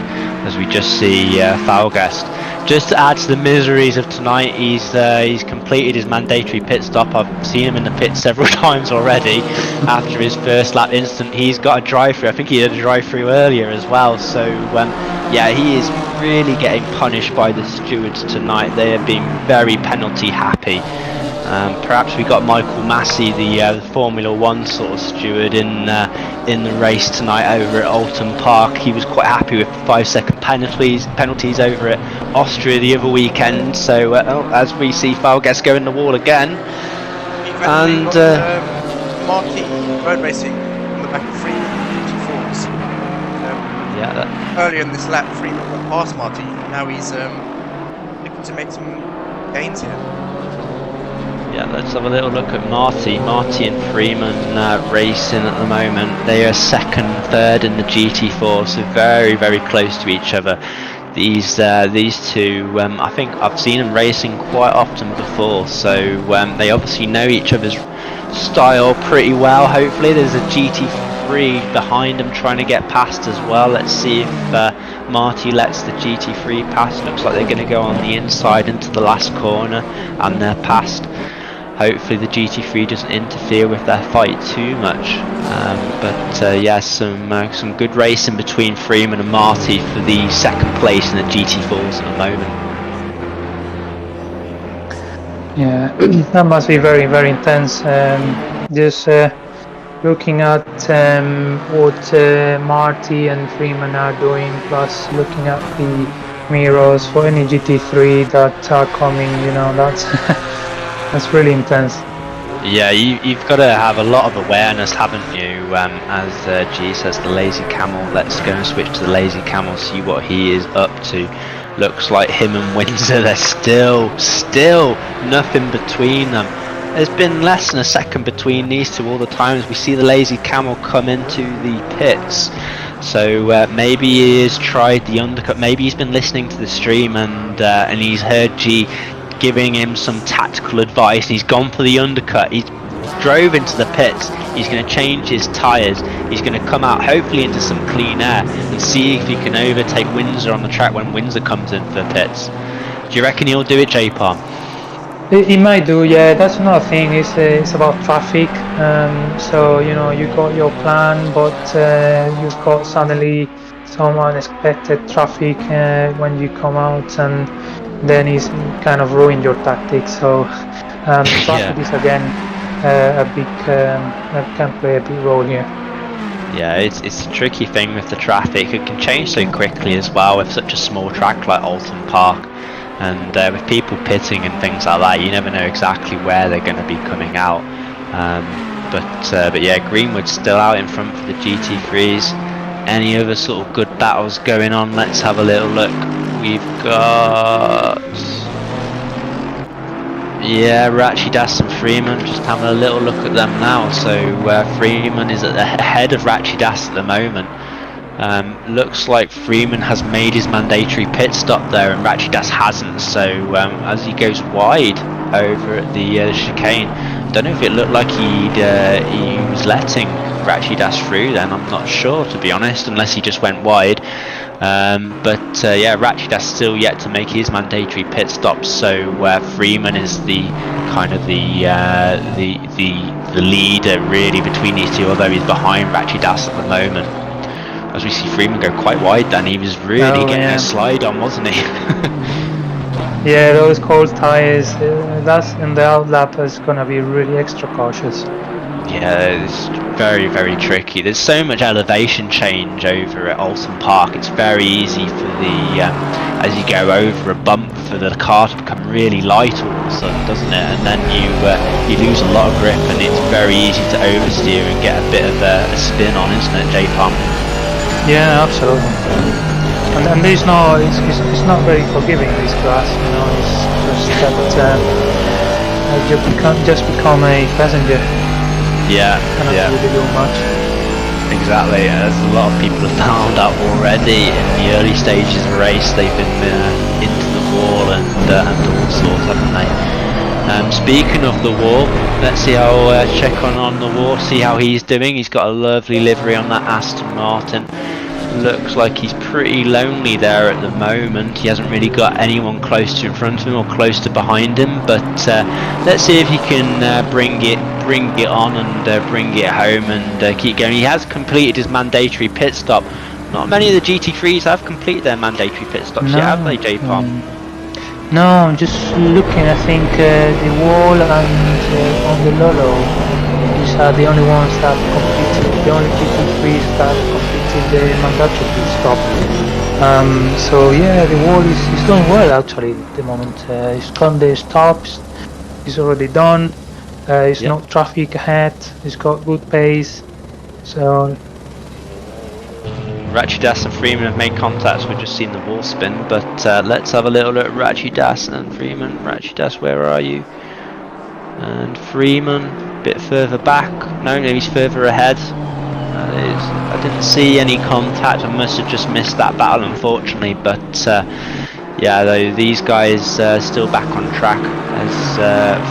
As we just see Falgast, just to add to the miseries of tonight, he's completed his mandatory pit stop. I've seen him in the pit several times already. After his first lap incident, he's got a drive-through. I think he had a drive-through earlier as well. So yeah, he is really getting punished by the stewards tonight. They are being very penalty happy. Perhaps we got Michael Massey, the Formula 1 sort of steward in the race tonight over at Oulton Park. He was quite happy with 5-second penalties over at Austria the other weekend. So as we see Falgas go in the wall again, and Marty road racing on the back of Freeman GT4s. Earlier in this lap, Freeman went past Marty. Now he's looking to make some gains here. Yeah, let's have a little look at Marty and Freeman racing at the moment. They are second, third in the GT4, so very, very close to each other. These two, I think I've seen them racing quite often before, so they obviously know each other's style pretty well. Hopefully there's a GT3 behind them trying to get past as well. Let's see if Marty lets the GT3 pass. Looks like they're going to go on the inside into the last corner, and they're passed. Hopefully the GT3 doesn't interfere with their fight too much. Yeah, some good racing between Freeman and Marty for the second place in the GT4s at the moment. Yeah, that must be very, very intense. Just looking at what Marty and Freeman are doing, plus looking at the mirrors for any GT3 that are coming, that's really intense. Yeah, you've got to have a lot of awareness, haven't you? As G says, the Thelazycamel. Let's go and switch to the Thelazycamel, see what he is up to. Looks like him and Windsor, they're still nothing between them. There's been less than a second between these two all the times we see the Thelazycamel come into the pits. So maybe he has tried the undercut, maybe he's been listening to the stream and he's heard G giving him some tactical advice. He's gone for the undercut. He's drove into the pits. He's going to change his tyres. He's going to come out hopefully into some clean air and see if he can overtake Windsor on the track when Windsor comes in for the pits. Do you reckon he'll do it, J-Palm? He might do, yeah. That's another thing. It's about traffic. So you know, you got your plan, but you've got suddenly some unexpected traffic when you come out, and then it's kind of ruined your tactics. So traffic is again a big can play a big role here. Yeah, it's a tricky thing with the traffic. It can change so quickly as well with such a small track like Oulton Park. And with people pitting and things like that, you never know exactly where they're going to be coming out. But yeah, Greenwood's still out in front for the GT3s. Any other sort of good battles going on? Let's have a little look. We've got... yeah, Ratchidas and Freeman. Just having a little look at them now. So Freeman is at the head of Ratchidas at the moment. Looks like Freeman has made his mandatory pit stop there and Ratchidas hasn't, so as he goes wide over at the chicane, don't know if it looked like he was letting Ratchidas through then, I'm not sure to be honest, unless he just went wide. But yeah, Ratchidas still yet to make his mandatory pit stop, so Freeman is the kind of the leader really between these two, although he's behind Ratchidas at the moment. As we see Freeman go quite wide then, he was really getting a slide on, wasn't he? Yeah, those cold tyres, that's in the outlap is going to be really extra cautious. Yeah, it's very, very tricky. There's so much elevation change over at Oulton Park. It's very easy for the, as you go over a bump, for the car to become really light all of a sudden, doesn't it? And then you lose a lot of grip and it's very easy to oversteer and get a bit of a spin on, isn't it, J-Palm? Yeah, absolutely. And there's no, it's not very forgiving, this class, you know, it's just that you just become a passenger. Yeah, Cannot really do much. Exactly, as a lot of people have found out already in the early stages of the race, they've been into the wall and all sorts, haven't they? Speaking of the wall, let's see how check on the wall, see how he's doing. He's got a lovely livery on that Aston Martin. Looks like he's pretty lonely there at the moment. He hasn't really got anyone close to in front of him or close to behind him, but let's see if he can bring it on and bring it home and keep going. He has completed his mandatory pit stop. Not many of the GT3s have completed their mandatory pit stops yet, have they, J-Palm? No, I'm just looking. I think the wall and on the Lolo, these are the only ones that completed, the only GT3s that completed the mandatory pit stop. So yeah, the wall is doing well actually at the moment. It's done the stops, it's already done. It's no traffic ahead. It's got good pace. So Ratchidas and Freeman have made contacts. We've just seen the wall spin, but let's have a little look at Ratchidas and Freeman. Ratchidas, where are you? And Freeman, a bit further back. No, maybe he's further ahead. I didn't see any contact. I must have just missed that battle, unfortunately. But yeah, though, these guys still back on track as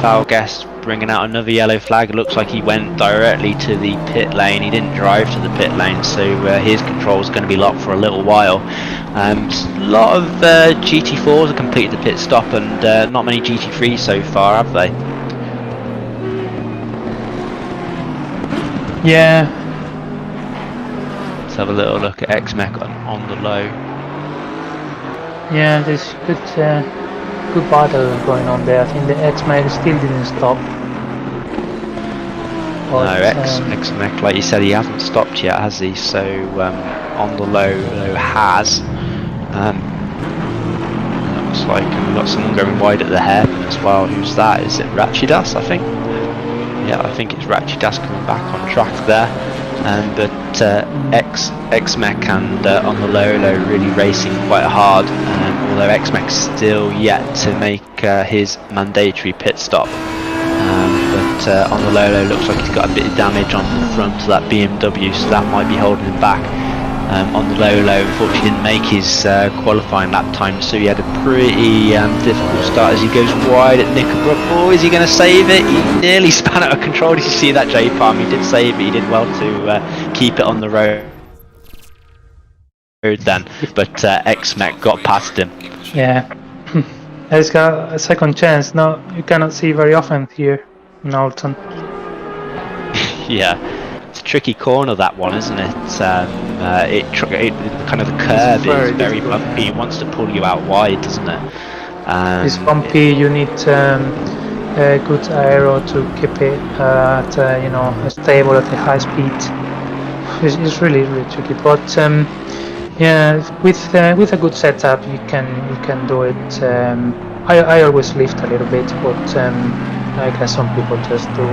Falguest bringing out another yellow flag. It looks like he went directly to the pit lane. He didn't drive to the pit lane, so his control is going to be locked for a little while. A lot of GT4s have completed the pit stop, and not many GT3s so far, have they? yeah, Let's have a little look at XmecOnline on the low. yeah, there's good battle going on there. I think the Xmec still didn't stop. No, Xmec, like you said, he hasn't stopped yet, has he? So on the low has. Looks like we've got someone going wide at the hairpin as well. Who's that? Is it Ratchidas, I think? Yeah, I think it's Ratchidas coming back on track there. But Xmec and on the low really racing quite hard, although Xmec's still yet to make his mandatory pit stop. But on the low looks like he's got a bit of damage on the front of that BMW, so that might be holding him back. on the low. Unfortunately didn't make his qualifying lap time, so he had a pretty difficult start as he goes wide at Knickerbrook. Oh, is he going to save it? He nearly span out of control. Did you see that, J-Palm? He did save it. He did well to keep it on the road then, but XmecOnline got past him. Yeah. He's got a second chance. No, you cannot see very often here in Oulton. Yeah, it's a tricky corner, that one, isn't it? It kind of the curve is very bumpy. He wants to pull you out wide, doesn't it? It's bumpy. You need a good aero to keep it at stable at a high speed. It's really tricky, but yeah, with a good setup you can do it. I always lift a little bit, but I guess some people just do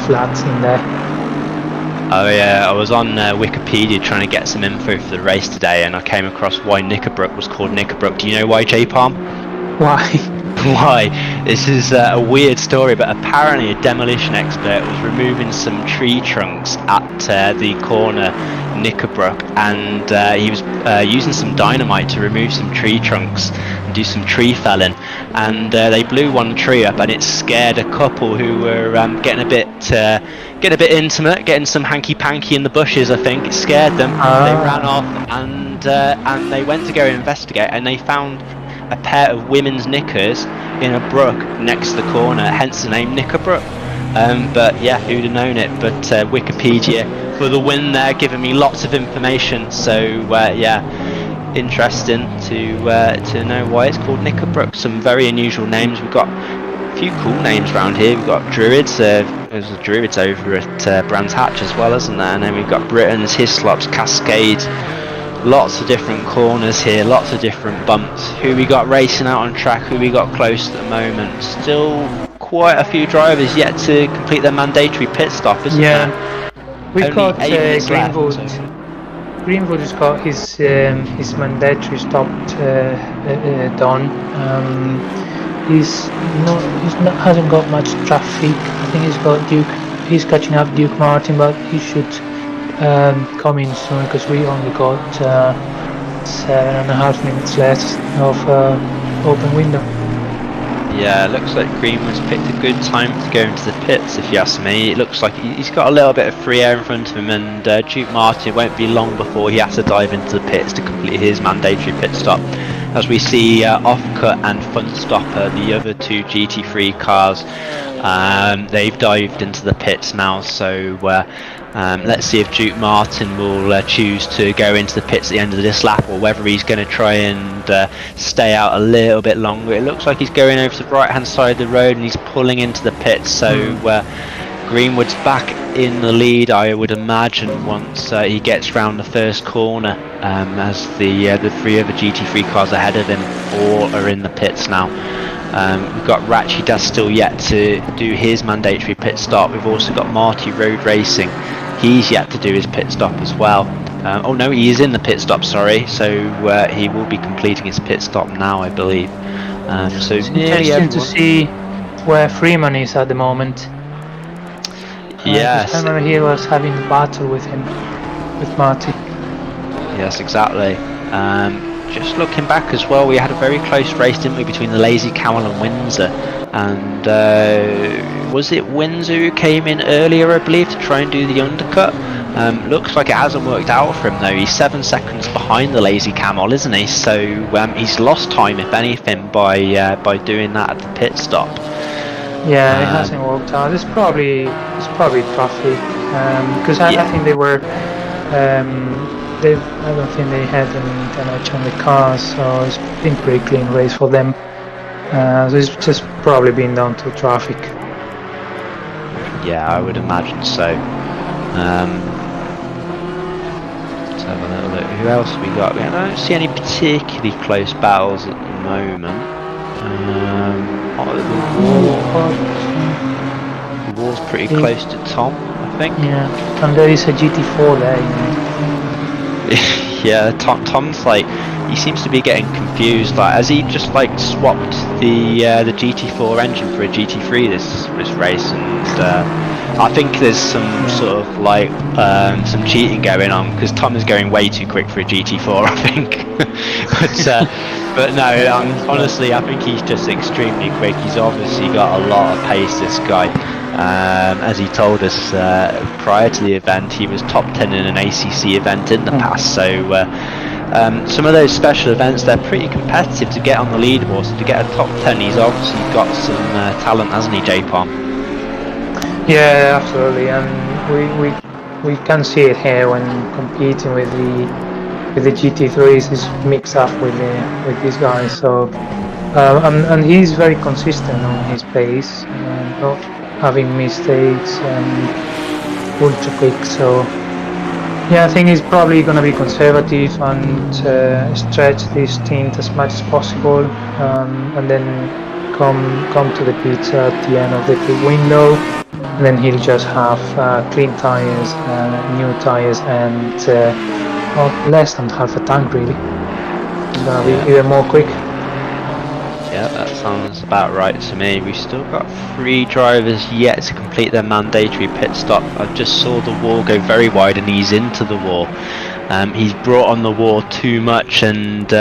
flat in there. Oh yeah, I was on Wikipedia trying to get some info for the race today, and I came across why Knickerbrook was called Knickerbrook. Do you know why, J-Palm? Why? Why? This is a weird story, but apparently a demolition expert was removing some tree trunks at the corner Knickerbrook, and he was using some dynamite to remove some tree trunks and do some tree felling, and they blew one tree up, and it scared a couple who were getting a bit intimate, getting some hanky-panky in the bushes. I think it scared them. They ran off, and they went to go investigate, and they found a pair of women's knickers in a brook next to the corner, hence the name Knickerbrook. But yeah, who'd have known it? But Wikipedia for the win there, giving me lots of information. So yeah, interesting to know why it's called Knickerbrook. Some very unusual names. We've got a few cool names around here. We've got Druids. There's a Druids over at Brands Hatch as well, isn't there? And then we've got Britons, Hislops, Cascades. Lots of different corners here, lots of different bumps. Who we got racing out on track, who we got close at the moment. Still quite a few drivers yet to complete their mandatory pit stop, isn't there? We've got Greenwood. Greenwood has got his mandatory stop done. Hasn't got much traffic. I think he's catching up Duke Martin, but he should come in soon because we only got 7.5 minutes left of open window. Yeah, it looks like Greenwood's picked a good time to go into the pits, if you ask me. It looks like he's got a little bit of free air in front of him, and Duke Martin won't be long before he has to dive into the pits to complete his mandatory pit stop. As we see Offcut and Funstopper, the other two GT3 cars, they've dived into the pits now, so let's see if Duke Martin will choose to go into the pits at the end of this lap, or whether he's going to try and stay out a little bit longer. It looks like he's going over to the right hand side of the road and he's pulling into the pits, so Greenwood's back in the lead, I would imagine, once he gets round the first corner, as the three other GT3 cars ahead of him all are in the pits now. We've got Ratchy still yet to do his mandatory pit stop. We've also got Marty Road Racing. He's yet to do his pit stop as well. Oh no, he is in the pit stop, sorry. So he will be completing his pit stop now, I believe. So it's interesting to see where Freeman is at the moment. Yes. I remember he was having a battle with him, with Marty. Yes, exactly. Just looking back as well, we had a very close race, didn't we, between the Thelazycamel and Windsor, and was it Windsor who came in earlier, I believe, to try and do the undercut? Looks like it hasn't worked out for him though. He's 7 seconds behind the Thelazycamel, isn't he? So he's lost time, if anything, by doing that at the pit stop. Yeah, it hasn't worked out. It's probably traffic, because I think they were. I don't think they had any damage on the cars, so it's been pretty clean race for them. So it's just probably been down to traffic. Yeah, I would imagine so. Let's have a little look. Who else have we got? I don't see any particularly close battles at the moment. The wall's pretty close to Tom, I think. Yeah, and there is a GT4 there, you know. Yeah, Tom's like, he seems to be getting confused. Like, has he just like swapped the GT4 engine for a GT3 this race, and I think there's some sort of like some cheating going on because Tom is going way too quick for a GT4, I think. but no, honestly, I think he's just extremely quick. He's obviously got a lot of pace, this guy. As he told us prior to the event, he was top 10 in an ACC event in the past. So some of those special events, they're pretty competitive to get on the leaderboard. So to get a top 10, he's obviously got some talent, hasn't he, J-Palm? Yeah, absolutely, and we can see it here when competing with the GT3s. Is mixed up with these guys. So and he's very consistent on his pace, not having mistakes and ultra quick. So yeah, I think he's probably going to be conservative and stretch this stint as much as possible, and then come to the pits at the end of the pit window. And then he'll just have clean tyres, new tyres, and less than half a tank really. It's gonna be even more quick. Yeah, that sounds about right to me. We've still got 3 drivers yet to complete their mandatory pit stop. I just saw the wall go very wide and he's into the wall. He's brought on the wall too much and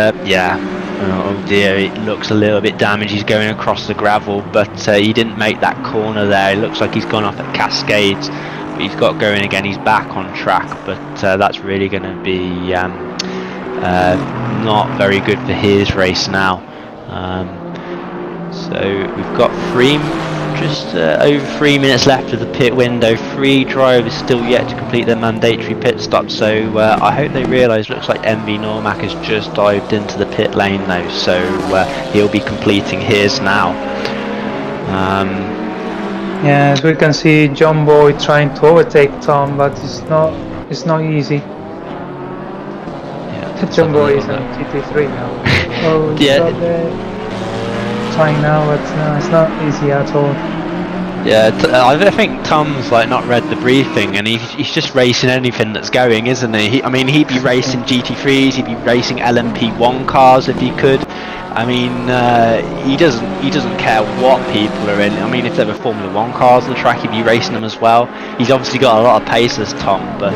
oh dear, it looks a little bit damaged. He's going across the gravel, but he didn't make that corner there. It looks like he's gone off at Cascades, but he's got going again. He's back on track, but that's really going to be not very good for his race now. So we've got just over 3 minutes left of the pit window. 3 drivers still yet to complete their mandatory pit stop. So I hope they realise. Looks like MrNorthLondon has just dived into the pit lane though, so he'll be completing his now. Yeah, as we can see, John Boy trying to overtake Tom, but it's not easy. Yeah, John Boy is on GT3 now. Oh, yeah. Trying now, but no, it's not easy at all. Yeah, I think Tom's like not read the briefing, and he's just racing anything that's going, isn't he? I mean, he'd be racing GT3s, he'd be racing LMP1 cars if he could. I mean, he doesn't care what people are in. I mean, if there were Formula 1 cars on the track, he'd be racing them as well. He's obviously got a lot of pace as Tom, but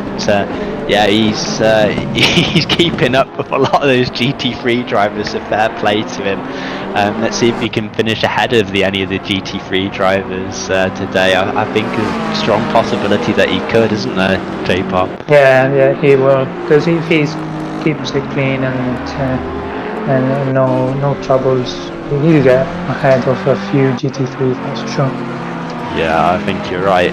yeah, he's keeping up with a lot of those GT3 drivers. So fair play to him. Let's see if he can finish ahead of any of the GT3 drivers today. I think there's a strong possibility that he could, isn't there, J-Pop? Yeah, he will, because if he keeps it clean and no troubles, he'll get ahead of a few GT3s, that's for sure. Yeah, I think you're right.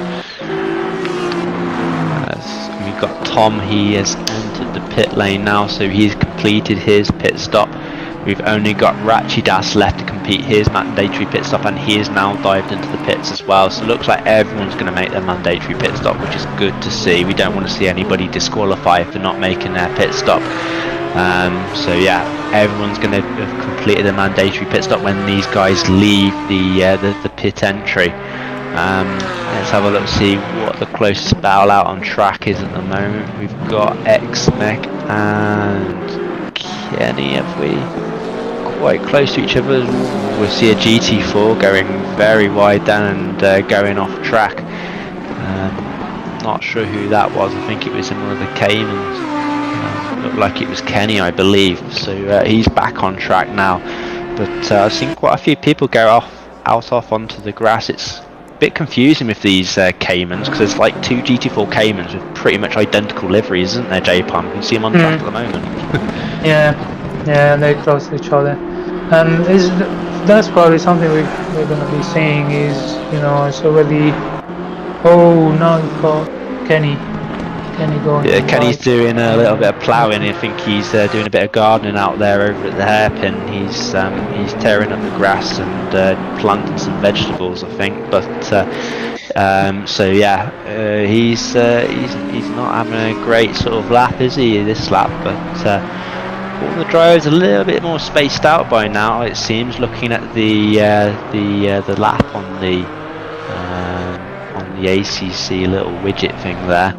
We've got Tom. He has entered the pit lane now, so he's completed his pit stop. We've only got Rachidas left to complete his mandatory pit stop, and he is now dived into the pits as well. So it looks like everyone's going to make their mandatory pit stop, which is good to see. We don't want to see anybody disqualified for not making their pit stop. So yeah, everyone's going to have completed their mandatory pit stop when these guys leave the pit entry. Let's have a look, see what the closest battle out on track is at the moment. We've got XmecOnline and Kenny, have we? Quite close to each other. We'll see a GT4 going very wide down and going off track. Not sure who that was. I think it was in one of the Caymans. Looked like it was Kenny, I believe. So he's back on track now. But I've seen quite a few people go out onto the grass. It's a bit confusing with these Caymans, because there's like 2 GT4 Caymans with pretty much identical liveries, isn't there, J-Palm? You can see them on track at the moment. Yeah, they're close to each other, and that's probably something we're going to be seeing. Is, you know, it's already. Oh, now you've got Kenny going. Yeah, Kenny's doing a little bit of ploughing. I think he's doing a bit of gardening out there over at the hairpin. He's tearing up the grass and planting some vegetables, I think. But so yeah, he's not having a great sort of lap, is he? This lap, but all the drivers a little bit more spaced out by now, it seems. Looking at the lap on the ACC little widget thing there.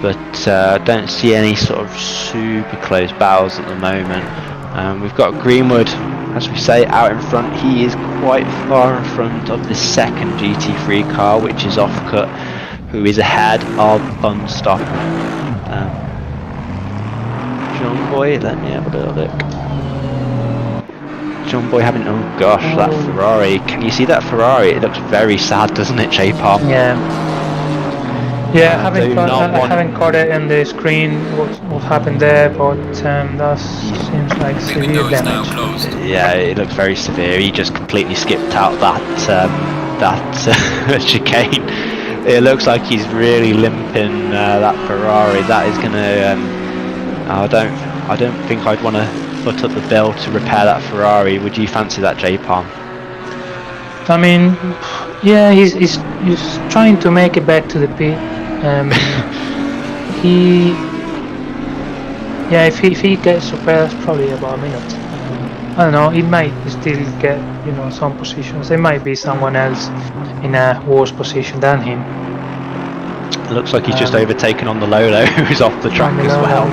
But I don't see any sort of super close battles at the moment. We've got Greenwood as we say, out in front. He is quite far in front of the second GT3 car, which is Offcut, who is ahead of Unstop. John Boy, let me have a little look. John Boy having, oh gosh, that Ferrari. Can you see that Ferrari? It looks very sad, doesn't it, J-Pop? Yeah. Yeah, I haven't caught it on the screen what happened there, but that seems like severe damage. Yeah, it looks very severe. He just completely skipped out that chicane. It looks like he's really limping that Ferrari. That is gonna. I don't think I'd want to foot up the bill to repair that Ferrari. Would you fancy that, J-Palm? I mean, yeah, he's trying to make it back to the pit. If he gets repaired, that's probably about a minute. I don't know. He might still get some positions. There might be someone else in a worse position than him. It looks like he's just overtaken on the Lolo, who's off the track as well.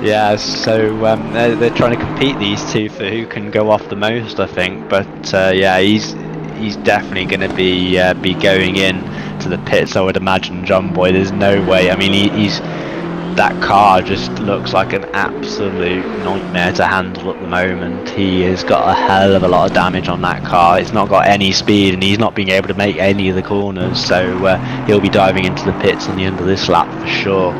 Yeah, so they're trying to compete, these two, for who can go off the most, I think. But yeah, he's definitely going to be going in to the pits, I would imagine. John Boy, there's no way. I mean, he's that car just looks like an absolute nightmare to handle at the moment. He has got a hell of a lot of damage on that car. It's not got any speed, and he's not being able to make any of the corners. So he'll be diving into the pits on the end of this lap for sure.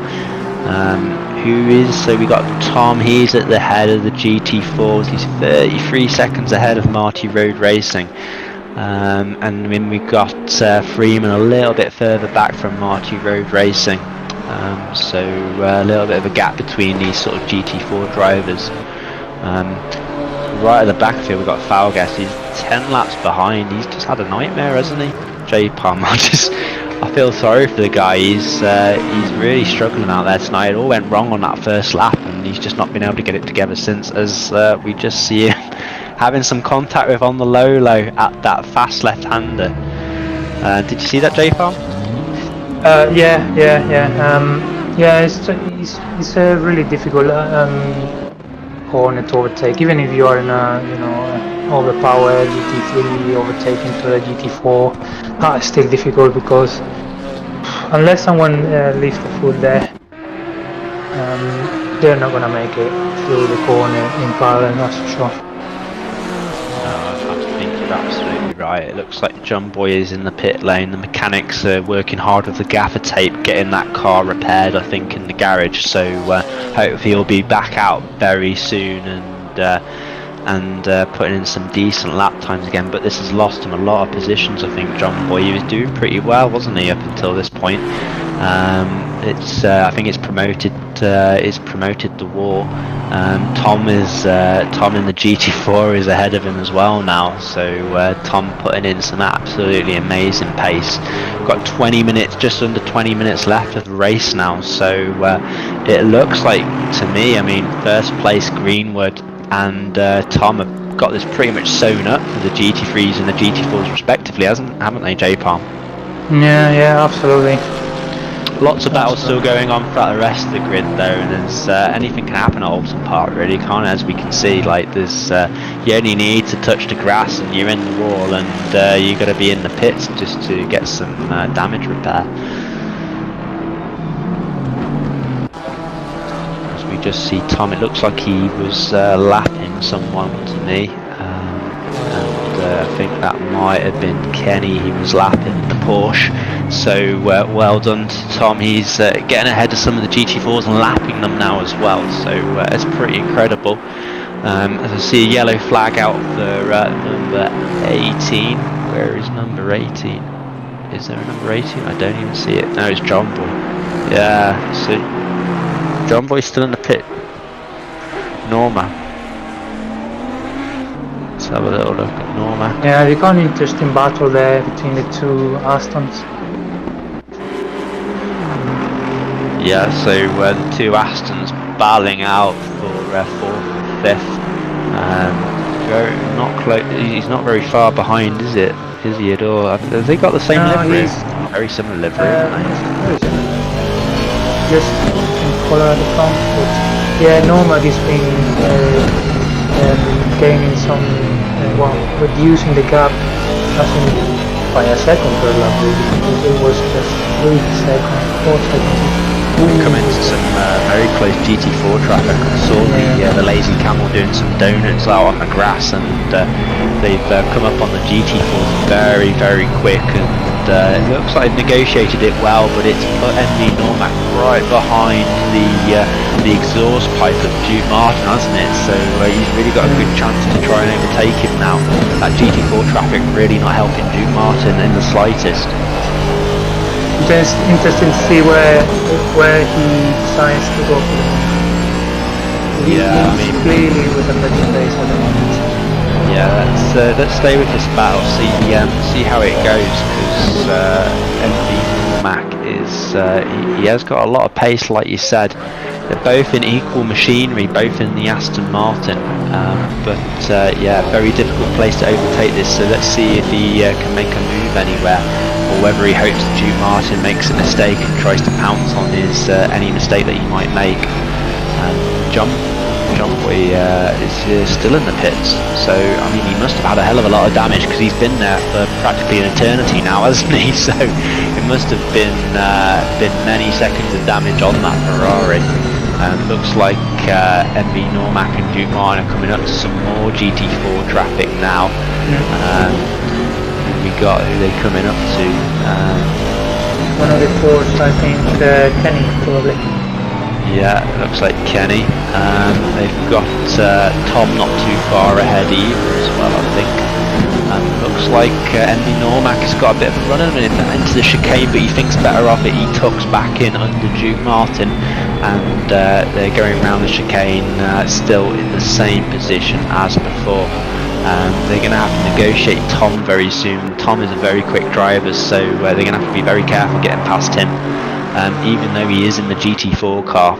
So we got Tom. He's at the head of the GT4s. He's 33 seconds ahead of Marty Road Racing. And then we got Freeman a little bit further back from Marty Road Racing. So a little bit of a gap between these sort of GT4 drivers. Right at the back here we've got Falgas. He's 10 laps behind. He's just had a nightmare, hasn't he? J-Palm, I feel sorry for the guy. He's really struggling out there tonight. It all went wrong on that first lap, and he's just not been able to get it together since, as we just see him having some contact with on the Lolo at that fast left-hander. Did you see that, J-Palm? Yeah. It's a really difficult corner to overtake, even if you are in a overpowered GT3 overtaking to a GT4. It's still difficult because unless someone lifts the foot there, they're not gonna make it through the corner in parallel, that's for sure. I think you're absolutely right. It looks like John Boy is in the pit lane. The mechanics are working hard with the gaffer tape, getting that car repaired, I think, in the garage. So hopefully he'll be back out very soon and putting in some decent lap times again. But this has lost him a lot of positions, I think. John Boy, he was doing pretty well, wasn't he, up until this point? I think it's promoted the war. Tom in the GT4 is ahead of him as well now, so Tom putting in some absolutely amazing pace. We've got 20 minutes, just under 20 minutes left of the race now, so it looks like, to me, I mean, first place Greenwood and Tom have got this pretty much sewn up for the GT3s and the GT4s respectively, haven't they, J-Palm? Yeah, absolutely. Lots of battles still going on throughout the rest of the grid though, and there's anything can happen at Oulton Park really, can't it? As we can see, like there's you only need to touch the grass and you're in the wall, and you got to be in the pits just to get some damage repair. As we just see Tom, it looks like he was lapping someone to me, and I think that might have been Kenny. He was lapping the Porsche. So well done to Tom. He's getting ahead of some of the GT4s and lapping them now as well. So it's pretty incredible. As I see a yellow flag out for number 18. Where is number 18? Is there a number 18? I don't even see it. No, it's John Boy. Yeah, so John Boy's still in the pit. Norma. Let's have a little look at Norma. Yeah, we got an interesting battle there between the two Astons. Yeah, so the two Astons battling out for 4th and 5th. Not close. He's not very far behind, is it? Is he at all? Have they got the same livery? Very similar livery, haven't they? Just in colour at the front, but yeah, Norma is being gaining some, reducing the gap, I think, by a second per lap really, because it was just 3 seconds, 4 seconds. Come into some very close GT4 traffic. I saw the Thelazycamel doing some donuts out on the grass, and they've come up on the GT4 very, very quick, and it looks like they've negotiated it well, but it's put MrNorthLondon right behind the exhaust pipe of Duke Martin, hasn't it? So he's really got a good chance to try and overtake him now. That GT4 traffic really not helping Duke Martin in the slightest. Just interesting to see where he decides to go for the moment. He's clearly with a better pace at the moment. Yeah, let's stay with this battle. See how it goes, because MrNorthLondon is he has got a lot of pace, like you said. They're both in equal machinery, both in the Aston Martin, but very difficult place to overtake this. So let's see if he can make a move anywhere, or whether he hopes that Duke Martin makes a mistake and tries to pounce on his any mistake that he might make. John Boy is still in the pits, so I mean he must have had a hell of a lot of damage, because he's been there for practically an eternity now, hasn't he? So it must have been many seconds of damage on that Ferrari. Looks like MrNorthLondon and Duke Martin are coming up to some more GT4 traffic now. We got who they coming up to? One of the fours, I think, Kenny probably. Yeah, it looks like Kenny. They've got Tom not too far ahead either as well, I think. Looks like MrNorthLondon has got a bit of a run into the chicane, but he thinks better of it. He tucks back in under Duke Martin, and they're going around the chicane still in the same position as before. They're going to have to negotiate Tom very soon. Tom is a very quick driver, so they're going to have to be very careful getting past him. Even though he is in the GT4 car,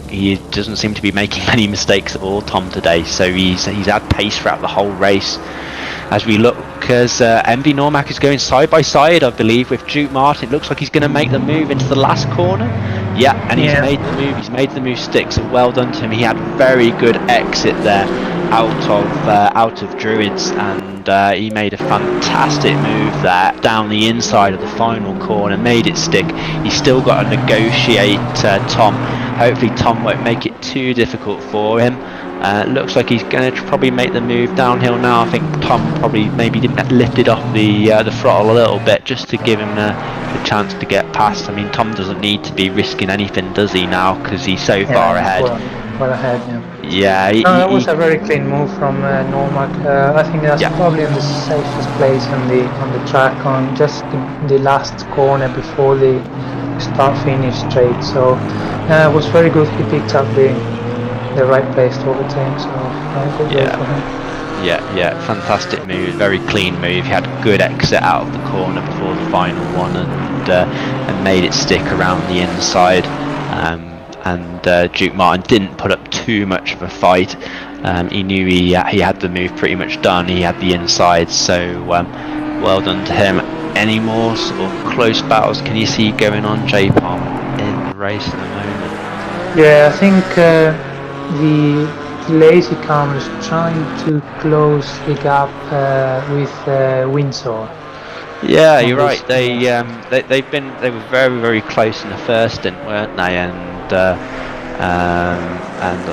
he doesn't seem to be making many mistakes at all, Tom, today. So he's had pace throughout the whole race. As we look, as MrNorthLondon is going side by side, I believe, with Duke Martin. It looks like he's going to make the move into the last corner. Yeah, and he's made the move. He's made the move stick. So well done to him. He had very good exit there out of Druids, and he made a fantastic move there down the inside of the final corner, made it stick. He's still got to negotiate Tom. Hopefully Tom won't make it too difficult for him. Looks like he's going to probably make the move downhill now. I think Tom probably maybe lifted off the throttle a little bit just to give him the chance to get past. I mean, Tom doesn't need to be risking anything, does he, now, because he's so far ahead. Well ahead, yeah. That was a very clean move from Normac. I think that's probably on the safest place on the track, on just the last corner before the start-finish straight. So it was very good. He picked up the right place to overtake. So good work for him. Yeah, fantastic move, very clean move. He had a good exit out of the corner before the final one, and made it stick around the inside. And Duke Martin didn't put up too much of a fight. He knew he had the move pretty much done. He had the inside, so well done to him. Any more sort of close battles can you see going on, J-Palm, in the race at the moment? Yeah, I think the Thelazycamel is trying to close the gap with Windsor. Yeah, you're right. They were very, very close in the first stint, weren't they? And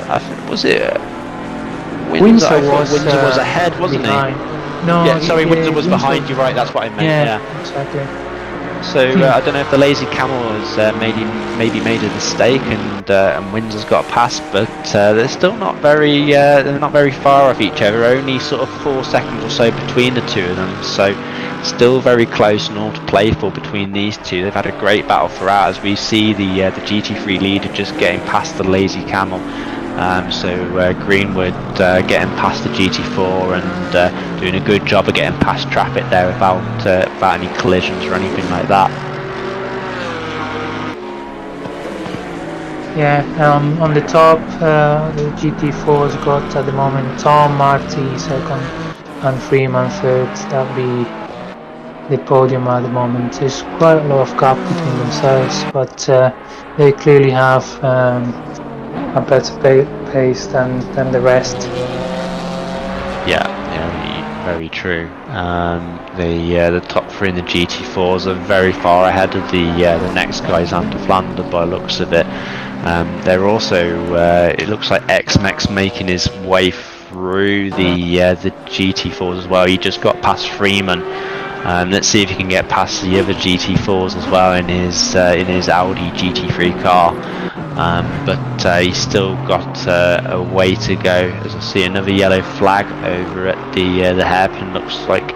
I think, was it Windsor was ahead, wasn't behind. he? No, yeah, sorry, Windsor was behind. You're right. That's what I meant. Yeah. Exactly. So I don't know if the Thelazycamel has maybe made a mistake, and Windsor's got a pass, but they're still not very they're not very far off each other. Only sort of 4 seconds or so between the two of them. So still very close and all to play for between these two. They've had a great battle throughout, as we see the GT3 leader just getting past the Thelazycamel. So Greenwood getting past the GT4 and doing a good job of getting past traffic there without any collisions or anything like that. Yeah, on the top, the GT4's got at the moment Tom, Marty second, and Freeman third. That'll be the podium at the moment. There's quite a lot of gap between themselves, but they clearly have a better pace than the rest. Yeah, very true. The top three in the GT4s are very far ahead of the next guys under Flanders by the looks of it. They're also it looks like XmecOnline's making his way through the GT4s as well. He just got past Freeman. Let's see if he can get past the other GT4s as well in his Audi GT3 car. But he's still got a way to go. As I see another yellow flag over at the hairpin. Looks like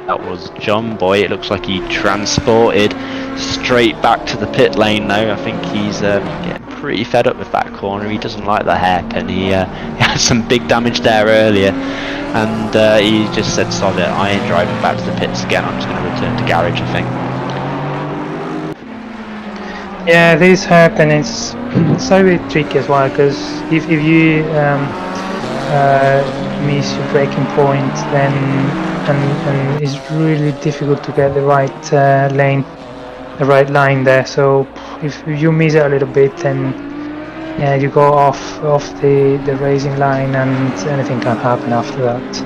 that was John Boy. It looks like he transported straight back to the pit lane though. I think he's getting pretty fed up with that corner. He doesn't like the hairpin. He had some big damage there earlier, and he just said, "Sod it, I ain't driving back to the pits again. I'm just going to return to garage." I think. Yeah, this hairpin is so bit tricky as well, because if you miss your braking point, then and it's really difficult to get the right right line there. So if you miss it a little bit, then yeah, you go off the racing line, and anything can happen after that.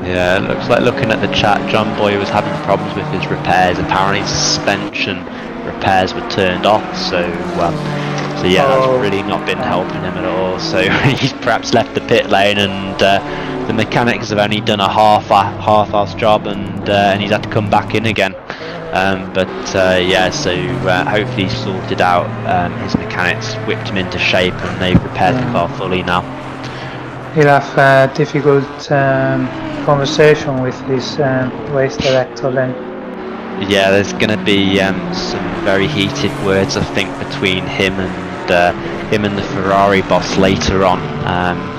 Yeah, it looks like, looking at the chat, John Boy was having problems with his repairs. Apparently suspension repairs were turned off, so yeah, that's really not been helping him at all. So he's perhaps left the pit lane, and the mechanics have only done a half-ass job, and he's had to come back in again. Yeah, so hopefully he's sorted out his mechanics, whipped him into shape, and they've repaired the car fully now. He'll have a difficult conversation with his race director then. Yeah, there's going to be some very heated words, I think, between him and the Ferrari boss later on.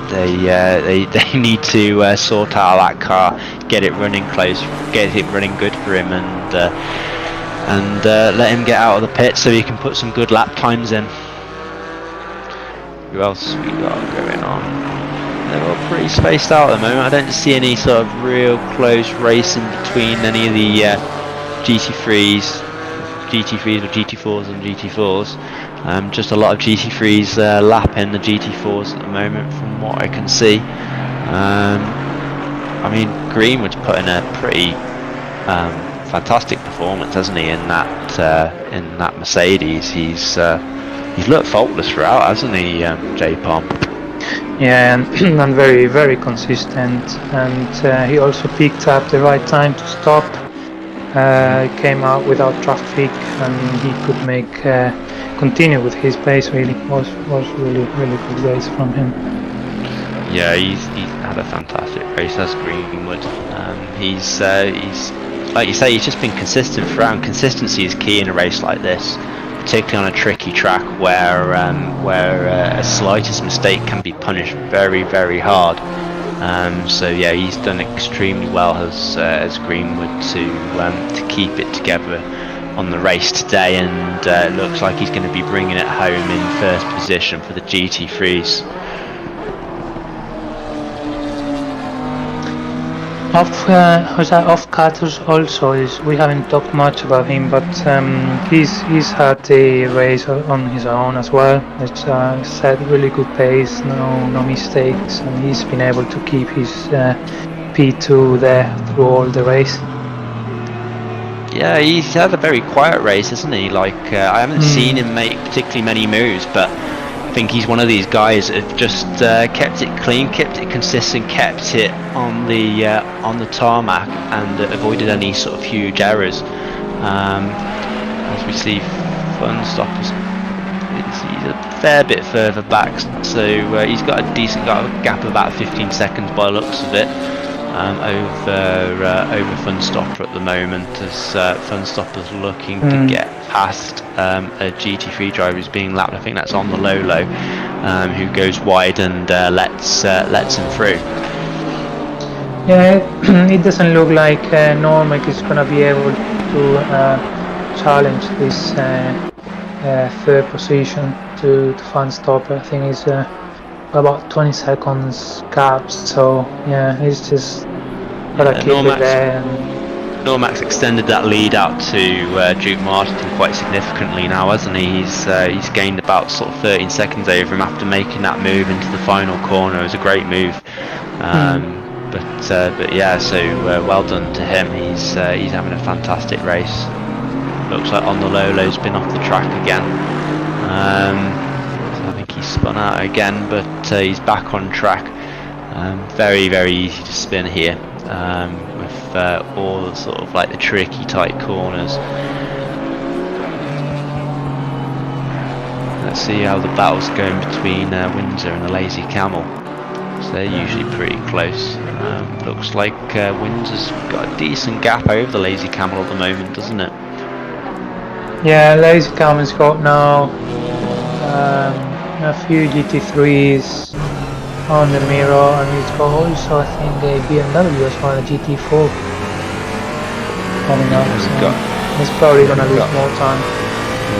They need to sort out that car, get it running close, get it running good for him, and let him get out of the pit so he can put some good lap times in. Who else we got going on? They're all pretty spaced out at the moment. I don't see any sort of real close racing between any of the GT3s or GT4s and GT4s. Just a lot of GT3s lapping the GT4s at the moment from what I can see. I mean, Greenwood's put in a pretty fantastic performance, hasn't he, in that Mercedes? He's looked faultless throughout, hasn't he, J-Palm? Yeah, and very, very consistent, and he also picked up the right time to stop. Came out without traffic, and he could make continue with his pace. Really was really good race from him. Yeah, he's had a fantastic race, as Greenwood. He's like you say, he's just been consistent throughout. And consistency is key in a race like this, particularly on a tricky track where a slightest mistake can be punished very, very hard. So yeah, he's done extremely well as Greenwood to keep it together on the race today, and it looks like he's going to be bringing it home in first position for the GT3s. Off Cutters also is, we haven't talked much about him, but he's had the race on his own as well. It's set really good pace, no mistakes, and he's been able to keep his P2 there through all the race. Yeah, he's had a very quiet race, hasn't he? Like I haven't seen him make particularly many moves, but I think he's one of these guys that have just kept it clean, kept it consistent, kept it on the tarmac, and avoided any sort of huge errors. As we see, Fun Stoppers, he's a fair bit further back, so he's got a gap of about 15 seconds by the looks of it over Fun Stopper at the moment, as Fun Stopper's looking to get past a GT3 driver who's being lapped. I think that's on the low, who goes wide and lets him through. Yeah, it doesn't look like Normek is going to be able to challenge this third position to Fun Stopper. I think he's about 20 seconds gap, so yeah, he's just gotta keep it there. Normac's extended that lead out to Duke Martin quite significantly now, hasn't he? He's gained about sort of 13 seconds over him after making that move into the final corner. It was a great move But yeah, so well done to him. He's having a fantastic race. Looks like On the Lolo's been off the track again. So I think he's spun out again, but he's back on track. Very, very easy to spin here, with all the sort of like the tricky tight corners. Let's see how the battle's going between Windsor and the Thelazycamel. So they're usually pretty close. Looks like Windsor's got a decent gap over the Thelazycamel at the moment, doesn't it? Yeah, Thelazycamel's got now a few GT3s on the mirror, and he's got also I think a BMW as well, a GT4 coming up. So he's probably gonna lose more time.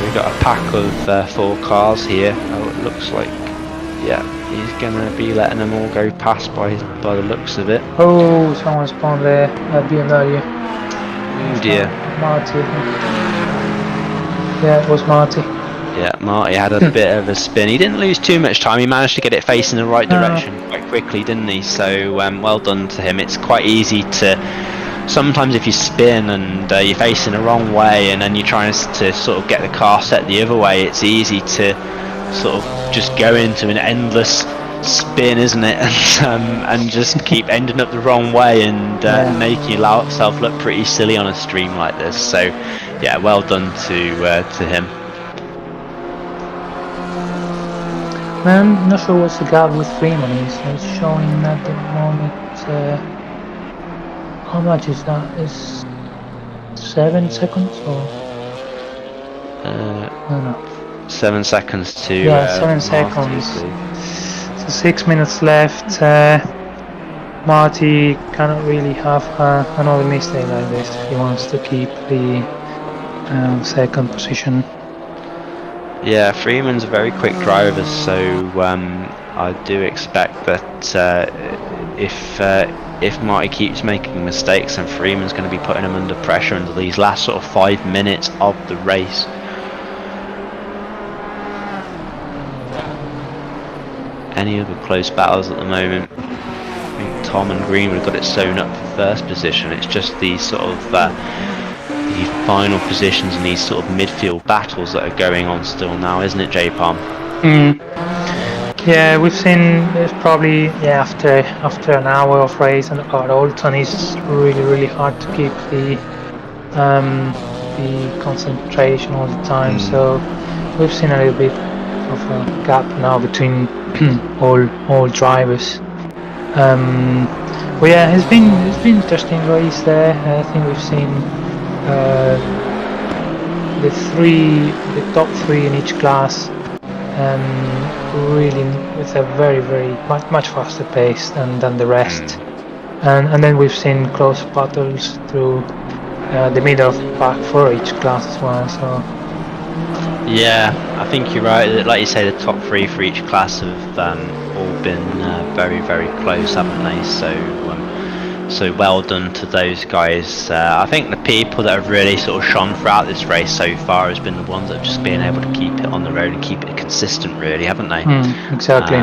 We've got a pack of 4 cars here. Oh, it looks like, yeah, he's gonna be letting them all go past by the looks of it. Oh, someone's spawned there, BMW. Oh dear. Marty, I think. Yeah, it was Marty. Yeah, Marty had a bit of a spin. He didn't lose too much time. He managed to get it facing the right direction quite quickly, didn't he? So well done to him. It's quite easy to, sometimes if you spin and you're facing the wrong way and then you're trying to sort of get the car set the other way, it's easy to sort of just go into an endless spin, isn't it? And just keep ending up the wrong way and making yourself look pretty silly on a stream like this. So yeah, well done to him. I'm not sure what's the gap with Freeman. He's showing at the moment. How much is that? Is 7 seconds or? I don't know. 7 seconds to. Yeah, 7 seconds. So 6 minutes left. Marty cannot really have another mistake like this if he wants to keep the second position. Yeah, Freeman's a very quick driver, so I do expect that if Marty keeps making mistakes, then Freeman's going to be putting him under pressure into these last sort of 5 minutes of the race. Any other close battles at the moment? I think Tom and Greenwood have got it sewn up for first position. It's just these sort of the final positions and these sort of midfield battles that are going on still now, isn't it, J-Palm? Yeah, we've seen it's probably after an hour of race and at Oulton, it's really hard to keep the concentration all the time. So we've seen a little bit of a gap now between all drivers. Well, yeah, it's been interesting race there. I think we've seen the top three in each class, really with a very much faster pace than the rest, and then we've seen close battles through the middle of the pack for each class as well. So yeah, I think you're right. Like you say, the top three for each class have all been very close, haven't they? So well done to those guys. I think the people that have really sort of shone throughout this race so far has been the ones that have just been able to keep it on the road and keep it consistent, really, haven't they? Exactly.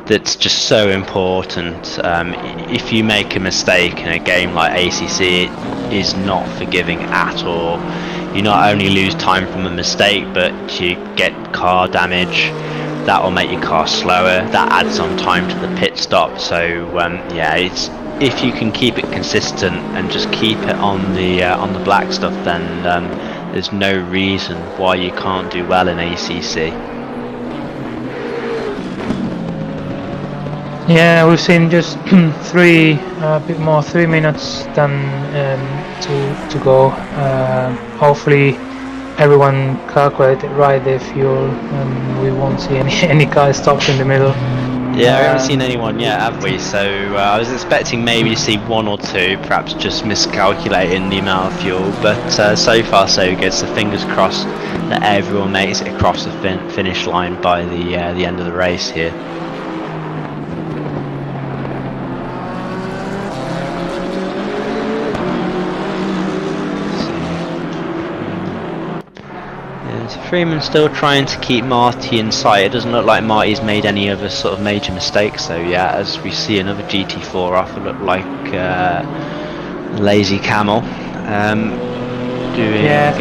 That's just so important. If you make a mistake in a game like ACC, it is not forgiving at all. You not only lose time from a mistake, but you get car damage. That will make your car slower. That adds on time to the pit stop. So yeah, it's, if you can keep it consistent and just keep it on the black stuff, then there's no reason why you can't do well in ACC. Yeah, we've seen just 3 minutes than to go. Hopefully everyone calculated right their fuel, and we won't see any cars stopped in the middle. Yeah, we haven't seen anyone yet, have we? So I was expecting maybe to see 1 or 2, perhaps just miscalculating the amount of fuel, but so far so good. So fingers crossed that everyone makes it across the finish line by the end of the race here. Freeman's still trying to keep Marty in sight. It doesn't look like Marty's made any other sort of major mistakes, so yeah, as we see another GT4 off, it looked like Thelazycamel doing... Yeah, I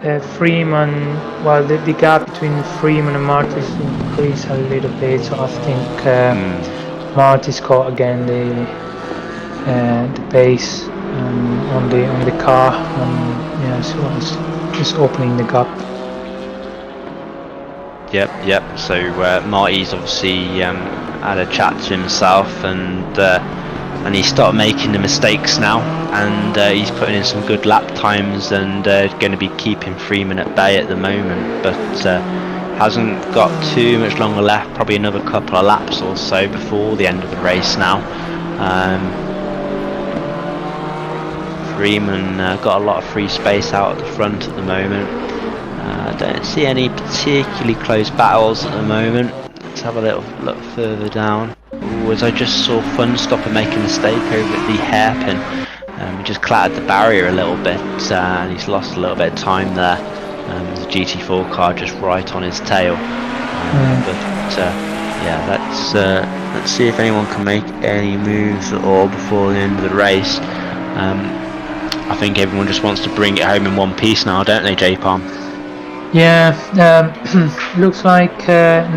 think Freeman, well, the gap between Freeman and Marty has increased a little bit, so I think Marty's got again the pace on the car, yeah, so it's just opening the gap. Yep. So Marty's obviously had a chat to himself, and he started making the mistakes now, and he's putting in some good lap times, and going to be keeping Freeman at bay at the moment, but hasn't got too much longer left, probably another couple of laps or so before the end of the race now. Freeman got a lot of free space out at the front at the moment. I don't see any particularly close battles at the moment. Let's have a little look further down. Ooh, as I just saw Funstopper make a mistake over at the hairpin. He just clattered the barrier a little bit, and he's lost a little bit of time there. The GT4 car just right on his tail. Yeah, let's see if anyone can make any moves at all before the end of the race. I think everyone just wants to bring it home in one piece now, don't they, J-Palm? Yeah, looks like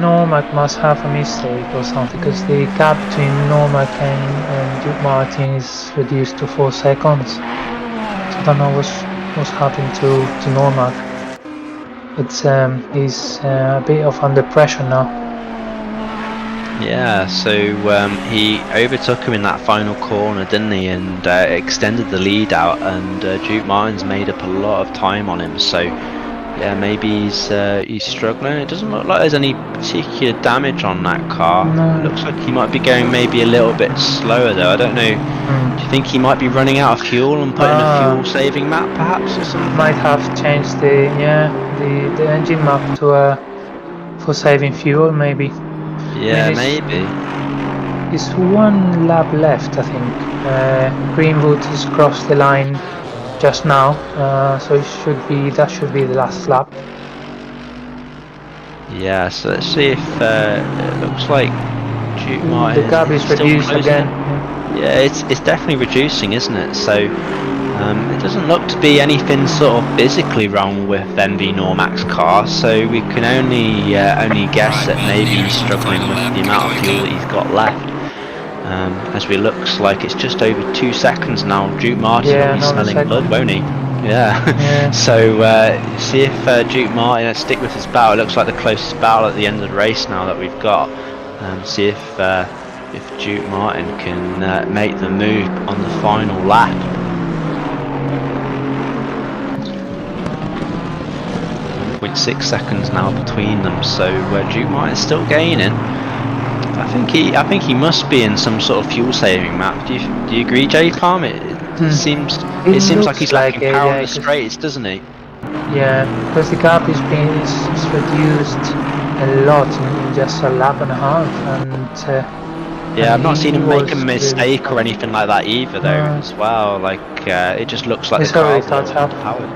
Normac must have a mistake or something, because the gap between Normac and Duke Martin is reduced to 4 seconds. So I don't know what's happened to Normac, but he's a bit of under pressure now. Yeah, so he overtook him in that final corner, didn't he, and extended the lead out, and Duke Martin's made up a lot of time on him, so yeah, maybe he's struggling. It doesn't look like there's any particular damage on that car. No. It looks like he might be going maybe a little bit slower though, I don't know. Do you think he might be running out of fuel and putting a fuel saving map perhaps or something? Might have changed the engine map to for saving fuel maybe. Yeah, I mean, maybe. It's 1 lap left, I think. Greenwood has crossed the line just now, so that should be the last lap. Yeah, so let's see if it looks like Duke Martin. The gap is reduced again. Yeah, it's definitely reducing, isn't it? So it doesn't look to be anything sort of physically wrong with MV Normac's car. So we can only guess that maybe he's struggling with the amount of fuel that he's got left. As we looks like it's just over 2 seconds now. Duke Martin will be smelling blood, won't he? Yeah. So see if Duke Martin, let's stick with his battle. It looks like the closest battle at the end of the race now that we've got. See if Duke Martin can make the move on the final lap. 1.6 seconds now between them, so Duke Martin's still gaining. I think he must be in some sort of fuel saving map. Do you agree, J-Palm? It seems like he's lacking power on the straights, doesn't he? Yeah, because the gap is reduced a lot in just a lap and a half, and yeah, I've not seen him make a mistake or anything like that either, though. As well, like it just looks like the car is powered.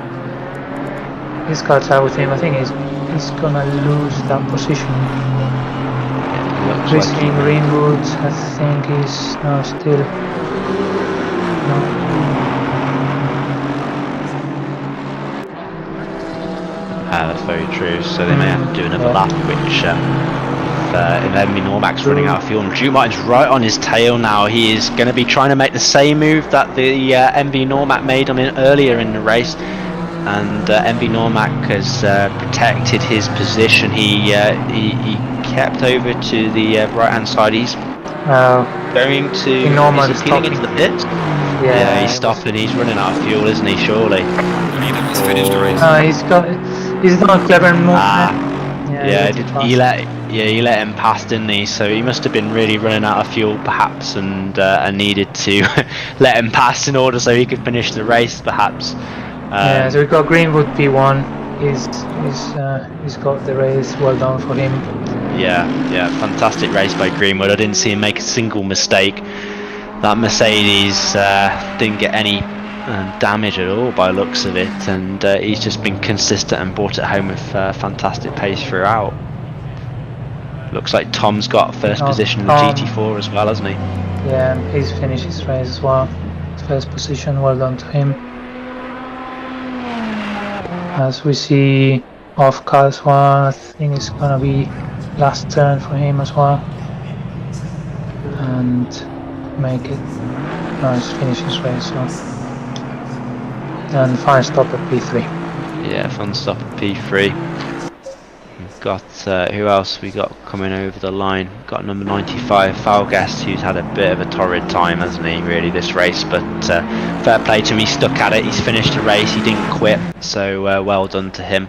He's got out with him. I think he's gonna lose that position. Risking Greenwood, I think he's now still. That's very true. So they may have to do another lap, which if MV Normac's running out of fuel, and Duke Martin's right on his tail now. He is going to be trying to make the same move that the MV Normac made on him earlier in the race, and MV Normac has protected his position. He kept over to the right hand side. He's going to is he peeling into the pits. Yeah, he's stopping. He's running out of fuel, isn't he? Surely. He's not a clever move. He let him pass, didn't he? So he must have been really running out of fuel, perhaps, and needed to let him pass in order so he could finish the race, perhaps. So we've got Greenwood P1. He's got the race. Well done for him. Yeah, fantastic race by Greenwood. I didn't see him make a single mistake. That Mercedes didn't get any damage at all by looks of it, and he's just been consistent and brought it home with fantastic pace throughout. Looks like Tom's got first position in the GT4 as well, hasn't he? Yeah, he's finished his race as well. First position, well done to him. As we see off car as well, I think it's gonna be last turn for him as well. And make it. No, he's finished his race. So. And final stop at P3. Yeah, fun stop at P3. We've got, who else we got coming over the line? Got number 95, Falguest, who's had a bit of a torrid time, hasn't he, really, this race, but fair play to him, he stuck at it, he's finished the race, he didn't quit, so well done to him.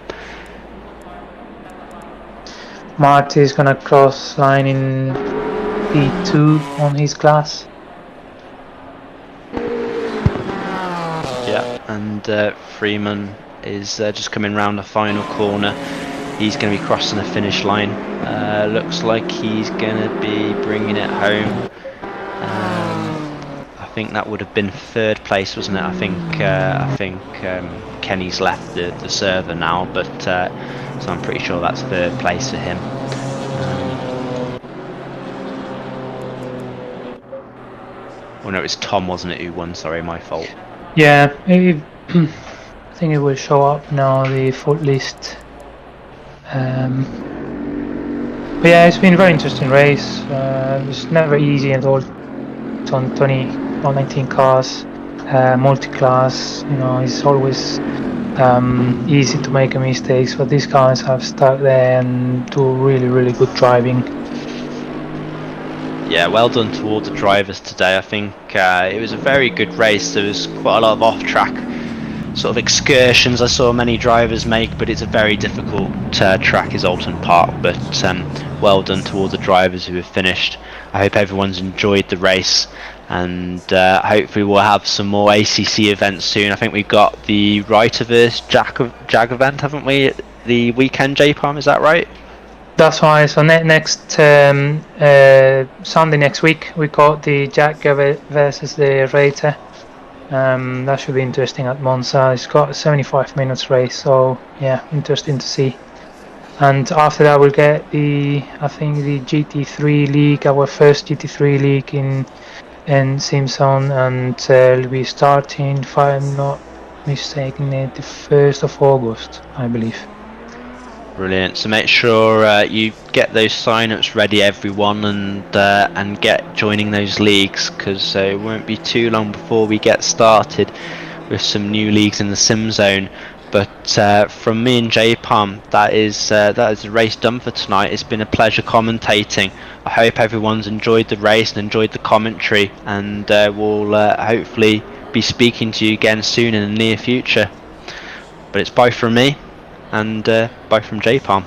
Marty is gonna cross line in P2 on his class. Yeah, and Freeman is just coming round the final corner. He's going to be crossing the finish line. Looks like he's going to be bringing it home. I think that would have been third place, wasn't it? I think Kenny's left the server now, but so I'm pretty sure that's third place for him. Oh no, it was Tom, wasn't it, who won? Sorry, my fault. Yeah, I think it will show up now, the full list. But yeah, it's been a very interesting race. It's never easy at all. 19 cars, multi-class. You know, it's always easy to make mistakes, but these guys have stuck there and do really good driving. Yeah, well done to all the drivers today. I think it was a very good race. There was quite a lot of off-track sort of excursions I saw many drivers make, but it's a very difficult track, is Oulton Park. But well done to all the drivers who have finished. I hope everyone's enjoyed the race, and hopefully we'll have some more ACC events soon. I think we've got the Writerverse Jag event, haven't we? The weekend, J-Palm, is that right? That's right. So next Sunday next week we got the Jag versus the Rater. That should be interesting at Monza. It's got a 75 minutes race, so yeah, interesting to see. And after that we'll get the GT3 League, our first GT3 League in SimZone, and it'll be starting, if I'm not mistaken, the 1st of August, I believe. Brilliant. So make sure you get those sign-ups ready, everyone, and get joining those leagues, because it won't be too long before we get started with some new leagues in the SimZone. But from me and J-Palm, that is the race done for tonight. It's been a pleasure commentating. I hope everyone's enjoyed the race and enjoyed the commentary, and we'll hopefully be speaking to you again soon in the near future. But it's bye from me, and bye from J-Palm.